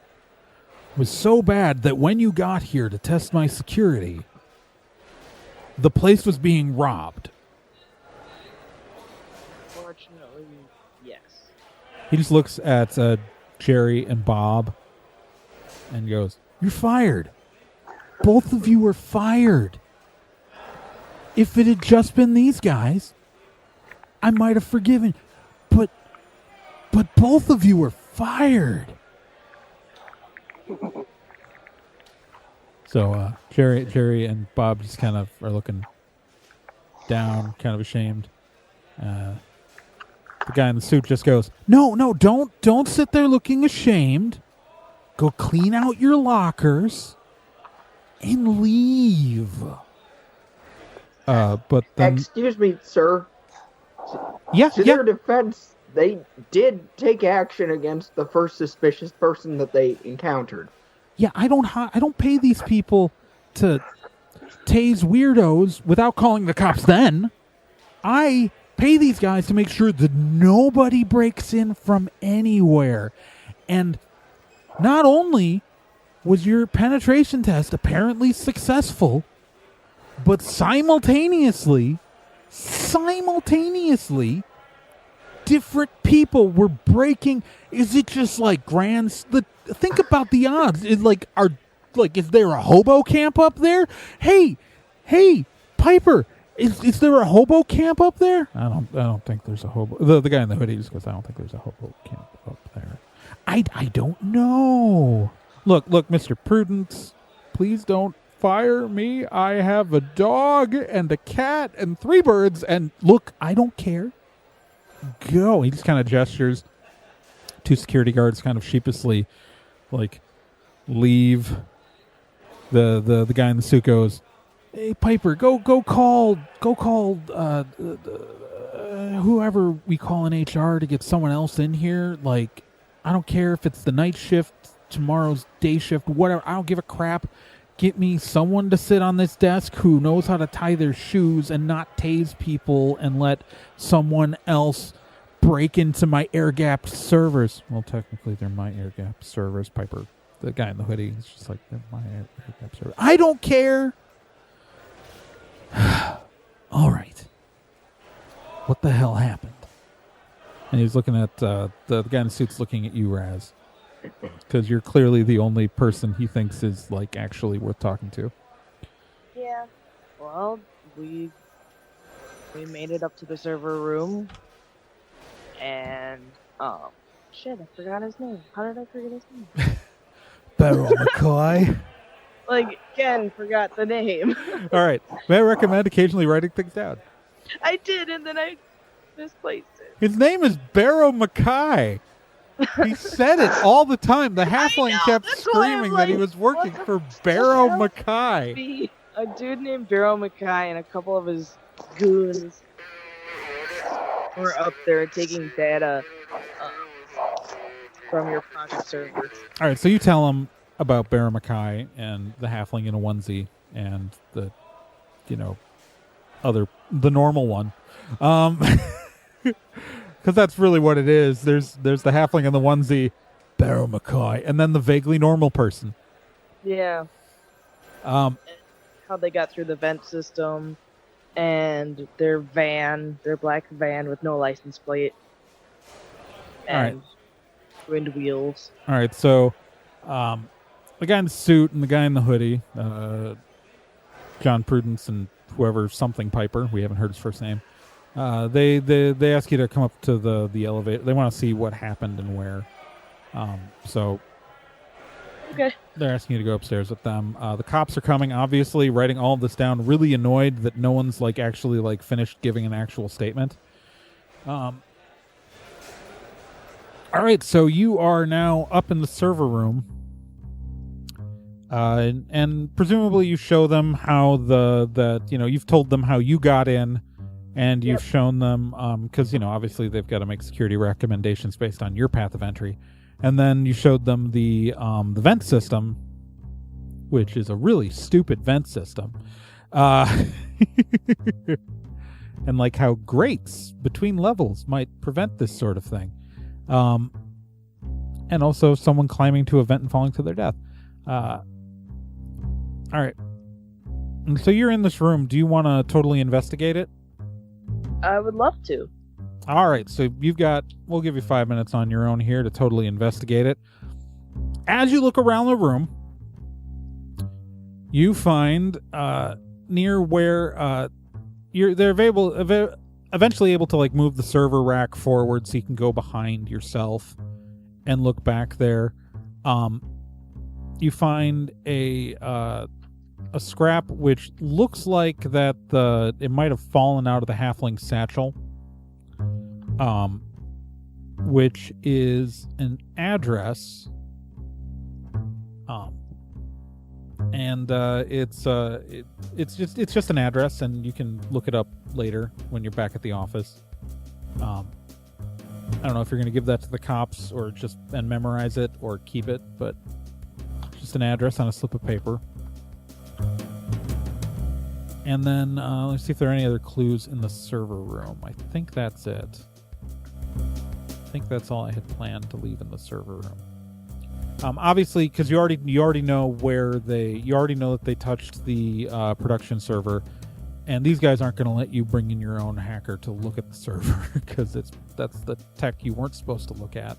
S1: was so bad that when you got here to test my security, the place was being robbed.
S2: Fortunately, yes.
S1: He just looks at Jerry and Bob and goes, "You're fired. Both of you are fired. If it had just been these guys, I might have forgiven. But both of you are fired." So Jerry and Bob just kind of are looking down, kind of ashamed. The guy in the suit just goes, No, don't sit there looking ashamed. Go clean out your lockers and leave. But then,
S3: excuse me, sir.
S1: Yeah.
S3: Their defense, they did take action against the first suspicious person that they encountered.
S1: Yeah, I don't pay these people to tase weirdos without calling the cops then. I pay these guys to make sure that nobody breaks in from anywhere. And not only was your penetration test apparently successful, but simultaneously, different people were breaking. Is it just like think about the odds. Is is there a hobo camp up there? Hey, Piper, is there a hobo camp up there? I don't think there's a hobo. The guy in the hoodie just goes, I don't think there's a hobo camp up there. I don't know. Look, Mr. Prudence, please don't fire me. I have a dog and a cat and 3 birds, and look, I don't care. Go. He just kind of gestures. 2 security guards kind of sheepishly, like, leave. The guy in the suit goes, "Hey, Piper, go call whoever we call in HR to get someone else in here. Like, I don't care if it's the night shift, tomorrow's day shift, whatever. I don't give a crap. Get me someone to sit on this desk who knows how to tie their shoes and not tase people and let someone else break into my air-gapped servers. Well, technically, they're my air-gapped servers. Piper, the guy in the hoodie, is just like, they're my air-gapped servers. I don't care! All right. What the hell happened? And he's looking at, the guy in the suit's looking at you, Raz. Because you're clearly the only person he thinks is, like, actually worth talking to.
S2: Yeah. Well, we made it up to the server room, and shit, I forgot his name. How did I forget his name?
S1: Beryl McCoy.
S2: Like, again, forgot the name.
S1: All right. May I recommend occasionally writing things down?
S2: I did, and then I misplaced it.
S1: His name is Barrow Mackay. He said it all the time. The halfling kept
S2: that's why I'm
S1: screaming that he
S2: like,
S1: was working
S2: what
S1: for
S2: the
S1: Barrow
S2: hell?
S1: Mackay.
S2: A dude named Barrow Mackay and a couple of his goons were up there taking data from your project servers.
S1: All right, so you tell him about Barrow Mackay and the halfling in a onesie and the, the normal one. Because that's really what it is. There's the halfling in the onesie, Barrow Mackay, and then the vaguely normal person.
S2: Yeah. How they got through the vent system, and their black van with no license plate, and wind wheels.
S1: All right, so the guy in the suit and the guy in the hoodie, John Prudence and whoever, something Piper, we haven't heard his first name. They ask you to come up to the elevator. They want to see what happened and where. So
S2: Okay.
S1: they're asking you to go upstairs with them. The cops are coming, obviously, writing all of this down, really annoyed that no one's actually finished giving an actual statement. All right, so you are now up in the server room. And presumably you show them how you've told them how you got in, and you've shown them, because, obviously they've got to make security recommendations based on your path of entry. And then you showed them the vent system, which is a really stupid vent system. And how grates between levels might prevent this sort of thing. And also someone climbing to a vent and falling to their death. All right. And so you're in this room. Do you want to totally investigate it?
S2: I would love to.
S1: All right. So we'll give you 5 minutes on your own here to totally investigate it. As you look around the room, you find near where they're eventually able to move the server rack forward so you can go behind yourself and look back there. You find a scrap which looks like that it might have fallen out of the halfling satchel, which is an address, and it's just an address, and you can look it up later when you're back at the office. I don't know if you're going to give that to the cops or and memorize it or keep it, but just an address on a slip of paper. And then let's see if there are any other clues in the server room. I think that's it. I think that's all I had planned to leave in the server room. Obviously, because you already know that they touched the production server, and these guys aren't going to let you bring in your own hacker to look at the server because that's the tech you weren't supposed to look at.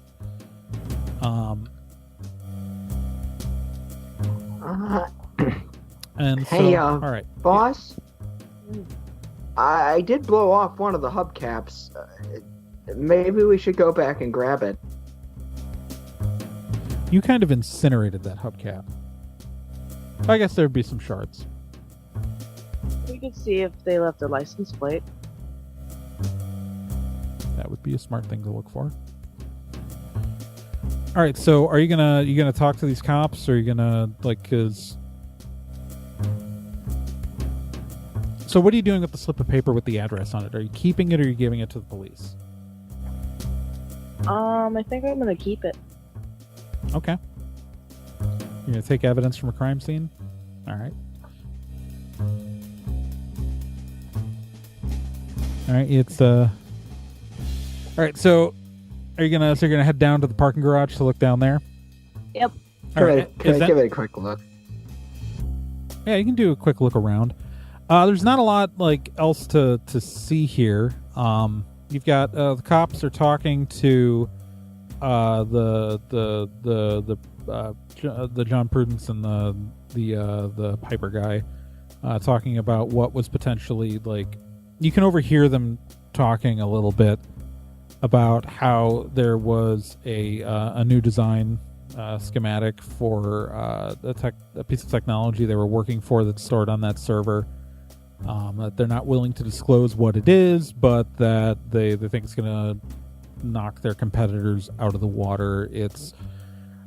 S1: And so,
S3: hey,
S1: all right,
S3: boss. I did blow off one of the hubcaps. Maybe we should go back and grab it.
S1: You kind of incinerated that hubcap. I guess there'd be some shards.
S2: We could see if they left a license plate.
S1: That would be a smart thing to look for. All right, so are you gonna talk to these cops, or are you gonna cause? So what are you doing with the slip of paper with the address on it? Are you keeping it, or are you giving it to the police?
S2: I think I'm gonna keep it.
S1: Okay. You're gonna take evidence from a crime scene? All right. All right, it's All right, so you're gonna head down to the parking garage to look down there?
S2: Yep.
S1: All right,
S3: Can I give it a quick look?
S1: Yeah, you can do a quick look around. There's not a lot else to see here. You've got the cops are talking to the John Prudence and the Piper guy, talking about what was potentially you can overhear them talking a little bit about how there was a new design schematic for a piece of technology they were working for that's stored on that server. That they're not willing to disclose what it is, but that they think it's going to knock their competitors out of the water. It's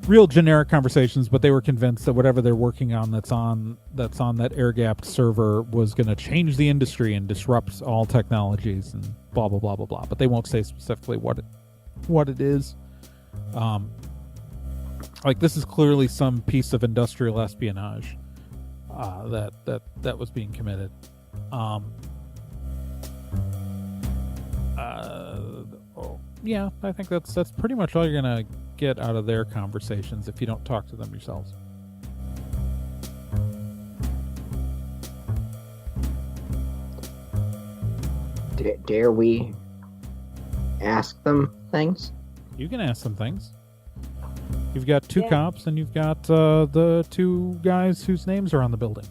S1: real generic conversations, but they were convinced that whatever they're working on that's on that air-gapped server was going to change the industry and disrupt all technologies and blah blah blah blah blah. But they won't say specifically what it is. This is clearly some piece of industrial espionage that was being committed. Yeah, I think that's pretty much all you're gonna get out of their conversations if you don't talk to them yourselves.
S3: Dare we ask them things?
S1: You can ask them things. You've got two cops and you've got the two guys whose names are on the building.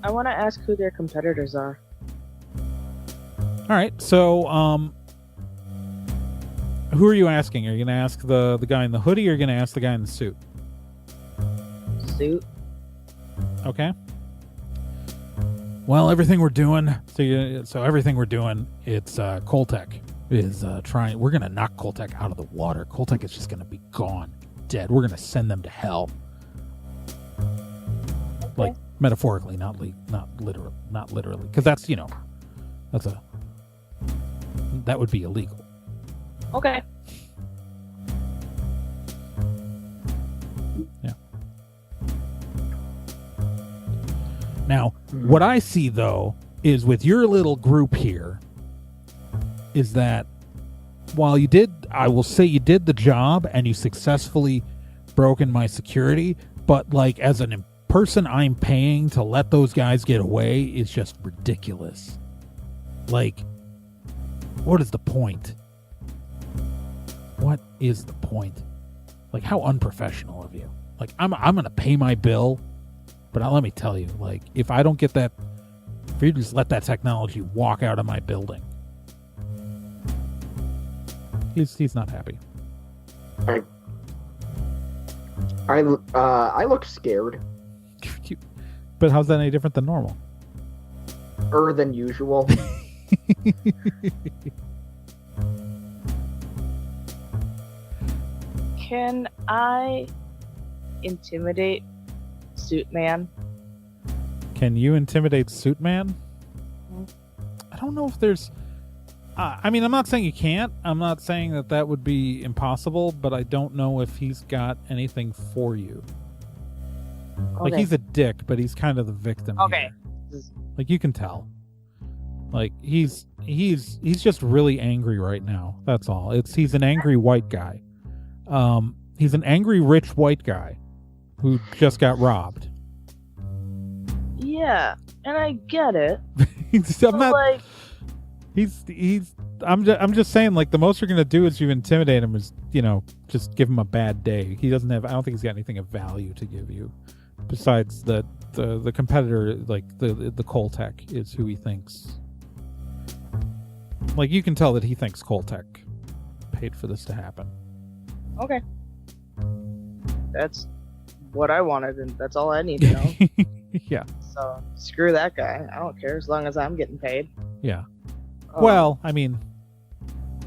S2: I want to ask who their competitors are.
S1: All right, so who are you asking? Are you going to ask the guy in the hoodie, or are you going to ask the guy in the suit?
S2: Suit.
S1: Okay. Well, everything we're doing, it's Coltec is trying. We're going to knock Coltec out of the water. Coltec is just going to be gone, dead. We're going to send them to hell. Okay. Metaphorically, not literally, because that would be illegal.
S2: Okay.
S1: Yeah. Now, what I see though is with your little group here is that while I will say you did the job and you successfully broke in my security, but as an person I'm paying to let those guys get away is just ridiculous. What is the point? What is the point? How unprofessional of you. I'm going to pay my bill, but let me tell you, if I don't get that, if you just let that technology walk out of my building, he's not happy.
S3: I look scared.
S1: But how's that any different than normal?
S3: Than usual.
S2: Can I intimidate Suit Man?
S1: Can you intimidate Suit Man? I don't know if there's... I'm not saying you can't. I'm not saying that would be impossible, but I don't know if he's got anything for you.
S2: Okay.
S1: He's a dick, but he's kind of the victim.
S2: Okay.
S1: Here. You can tell. He's just really angry right now. That's all. He's an angry white guy. He's an angry rich white guy who just got robbed.
S2: Yeah, and I get it.
S1: I'm just saying, the most you're gonna do is you intimidate him is, just give him a bad day. I don't think he's got anything of value to give you. Besides the competitor, the Coltec is who he thinks. You can tell that he thinks Coltec paid for this to happen.
S2: Okay. That's what I wanted, and that's all I need to know.
S1: Yeah.
S2: So, screw that guy. I don't care as long as I'm getting paid.
S1: Yeah. Well, you're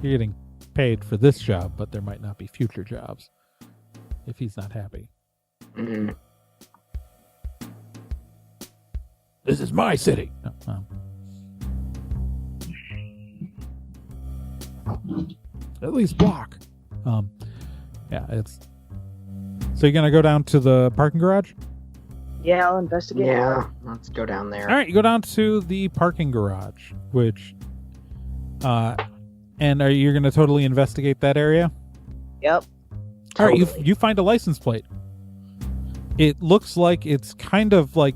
S1: getting paid for this job, but there might not be future jobs if he's not happy.
S3: Mm-hmm.
S1: This is my city. No, at least block. Yeah, it's... So you're going to go down to the parking garage?
S2: Yeah, I'll investigate.
S3: Yeah, let's go down there.
S1: All right, you go down to the parking garage, which And are you going to totally investigate that area?
S2: Yep.
S1: All right,
S2: Totally.
S1: you find a license plate. It looks like it's kind of like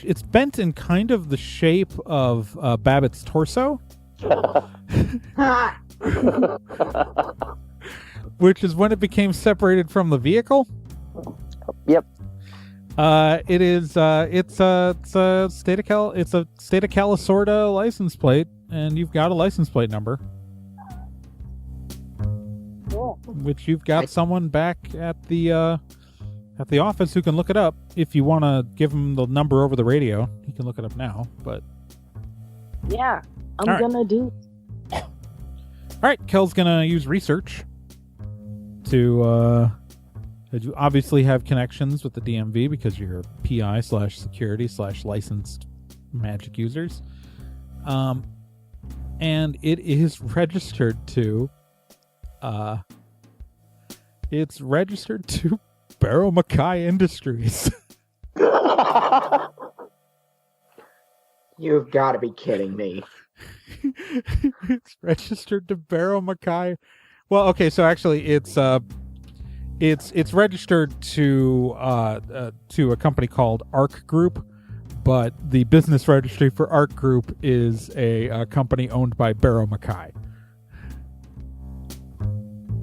S1: it's bent in kind of the shape of Babbitt's torso, which is when it became separated from the vehicle.
S4: Yep.
S1: It is it's a state of California license plate, and you've got a license plate number.
S4: Cool.
S1: Which you've got someone back at the office who can look it up. If you want to give him the number over the radio, he can look it up now. But
S2: Yeah, I'm
S1: All right.
S2: gonna do.
S1: all right, Kel's gonna use research to you obviously have connections with the DMV because you're PI/security/licensed magic users, and it is registered to Barrow Mackay Industries.
S3: You've got to be kidding me.
S1: It's registered to Barrow Mackay. Well, okay, so actually it's registered to a company called Arc Group, but the business registry for Arc Group is a company owned by Barrow Mackay.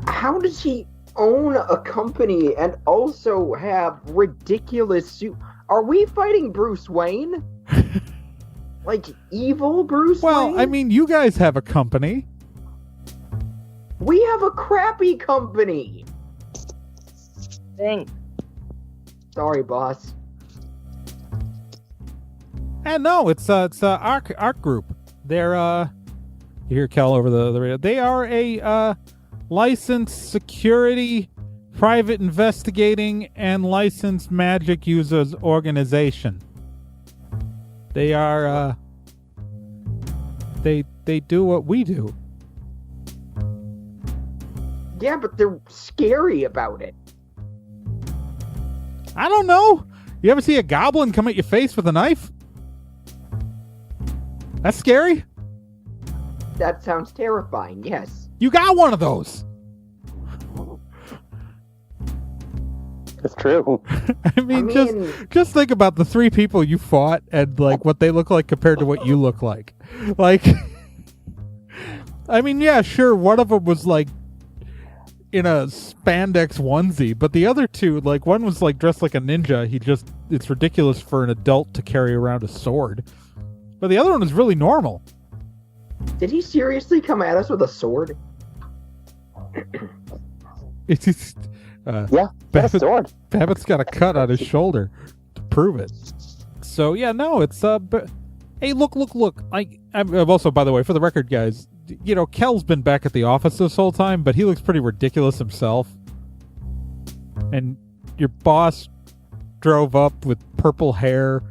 S3: How does he own a company and also have ridiculous suit? Are we fighting Bruce Wayne? Like evil Bruce Wayne?
S1: Well, I mean, you guys have a company.
S3: We have a crappy company.
S2: Thanks.
S3: Sorry, boss.
S1: And no, it's Arc Group. They're you hear Kel over the radio. They are a licensed security, private investigating, and licensed magic users organization. They are they do what we do.
S3: Yeah, but they're scary about it.
S1: I don't know. You ever see a goblin come at your face with a knife? That's scary.
S3: That sounds terrifying, yes.
S1: You got one of those.
S4: It's true.
S1: I mean, just think about the three people you fought and like what they look like compared to what you look like. Like, I mean, yeah, sure, one of them was like in a spandex onesie, but the other two, like one was like dressed like a ninja. It's ridiculous for an adult to carry around a sword. But the other one was really normal.
S3: Did he seriously come at us with a sword?
S1: It's just,
S4: Yeah, that's a sword.
S1: Babbitt's got a cut on his shoulder to prove it. So yeah, no, it's hey, look! I've also, by the way, for the record, guys, you know, Kel's been back at the office this whole time, but he looks pretty ridiculous himself. And your boss drove up with purple hair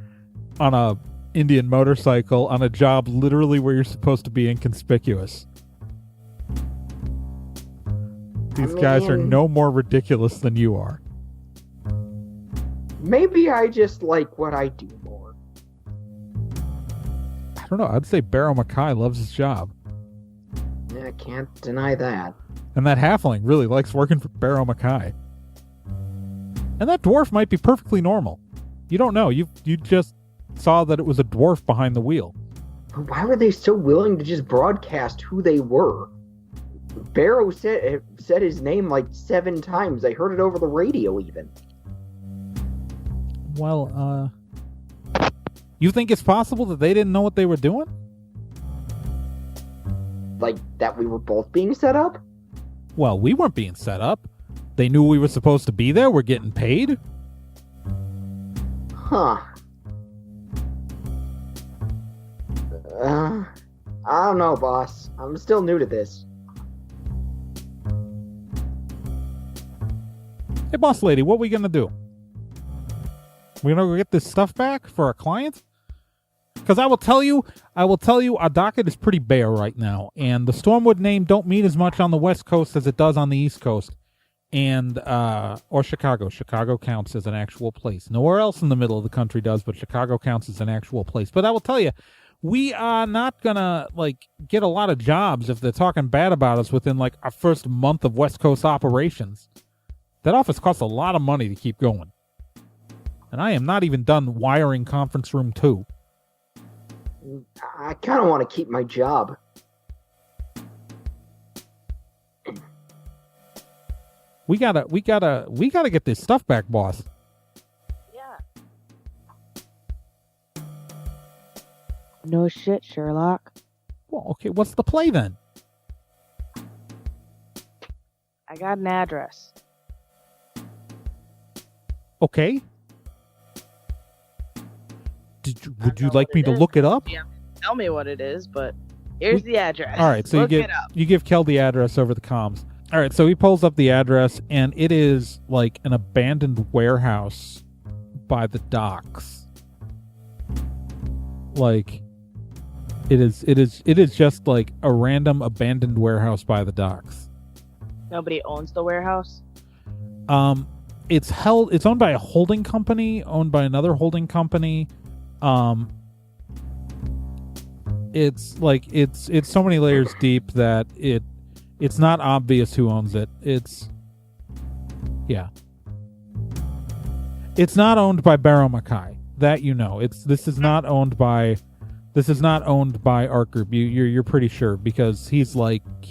S1: on a Indian motorcycle on a job literally where you're supposed to be inconspicuous. These guys are no more ridiculous than you are.
S3: Maybe I just like what I do more.
S1: I don't know. I'd say Barrow Mackay loves his job.
S3: Yeah, I can't deny that.
S1: And that halfling really likes working for Barrow Mackay. And that dwarf might be perfectly normal. You don't know. You just saw that it was a dwarf behind the wheel.
S3: Why were they so willing to just broadcast who they were? Barrow said his name like 7 times. I heard it over the radio even.
S1: Well, you think it's possible that they didn't know what they were doing?
S3: Like, that we were both being set up?
S1: Well, we weren't being set up. They knew we were supposed to be there. We're getting paid.
S3: Huh. I don't know, boss. I'm still new to this.
S1: Hey, boss lady, what we gonna do? We gonna go get this stuff back for our client? Because I will tell you, our docket is pretty bare right now, and the Stormwood name don't mean as much on the West Coast as it does on the East Coast, and or Chicago. Chicago counts as an actual place. Nowhere else in the middle of the country does, but Chicago counts as an actual place. But I will tell you, we are not gonna get a lot of jobs if they're talking bad about us within our first month of West Coast operations. That office costs a lot of money to keep going. And I am not even done wiring conference room 2.
S3: I kind of want to keep my job.
S1: We gotta get this stuff back, boss.
S2: Yeah. No shit, Sherlock.
S1: Well, okay, what's the play then?
S2: I got an address.
S1: Okay. Would you like me to
S2: is.
S1: look it up?
S2: Yeah, tell me what it is, but here's the address.
S1: All right, so you give Kel the address over the comms. All right, so he pulls up the address, and it is an abandoned warehouse by the docks. It is just a random abandoned warehouse by the docks.
S2: Nobody owns the warehouse?
S1: It's owned by a holding company, owned by another holding company. It's so many layers deep that it's not obvious who owns it. It's not owned by Barrow Mackay. That this is not owned by Art Group. You're pretty sure because he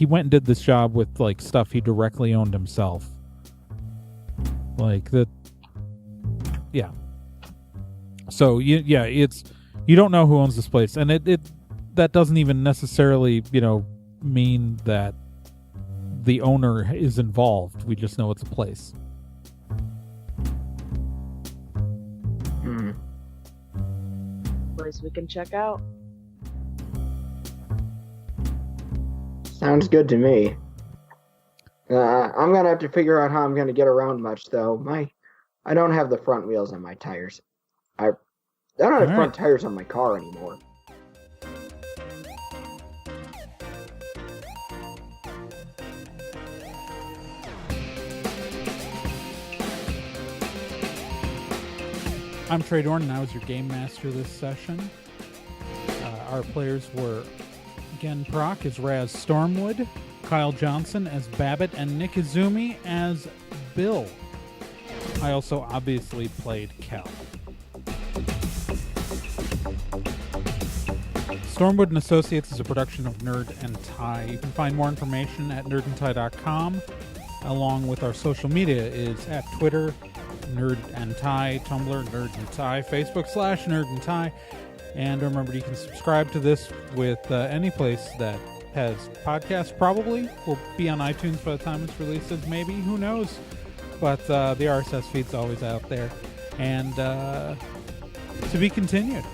S1: went and did this job with stuff he directly owned himself. So you don't know who owns this place, and that doesn't even necessarily mean that the owner is involved. We just know it's a place.
S2: Place we can check out.
S3: Sounds good to me. I'm gonna have to figure out how I'm gonna get around much though. I don't have the front wheels on my tires. I don't have front tires on my car anymore.
S1: I'm Trey Dorn, and I was your game master this session. Our players were Gen Proc as Raz Stormwood, Kyle Johnson as Babbitt, and Nick Izumi as Bill. I also obviously played Kel. Stormwood and Associates is a production of Nerd and Tie. You can find more information at nerdandtie.com, along with our social media is at Twitter, Nerd and Tie, Tumblr, Nerd and Tie, Facebook / Nerd and Tie. And remember, you can subscribe to this with any place that has podcasts. Probably will be on iTunes by the time it's releases. Maybe, who knows? But the RSS feed's always out there. And to be continued.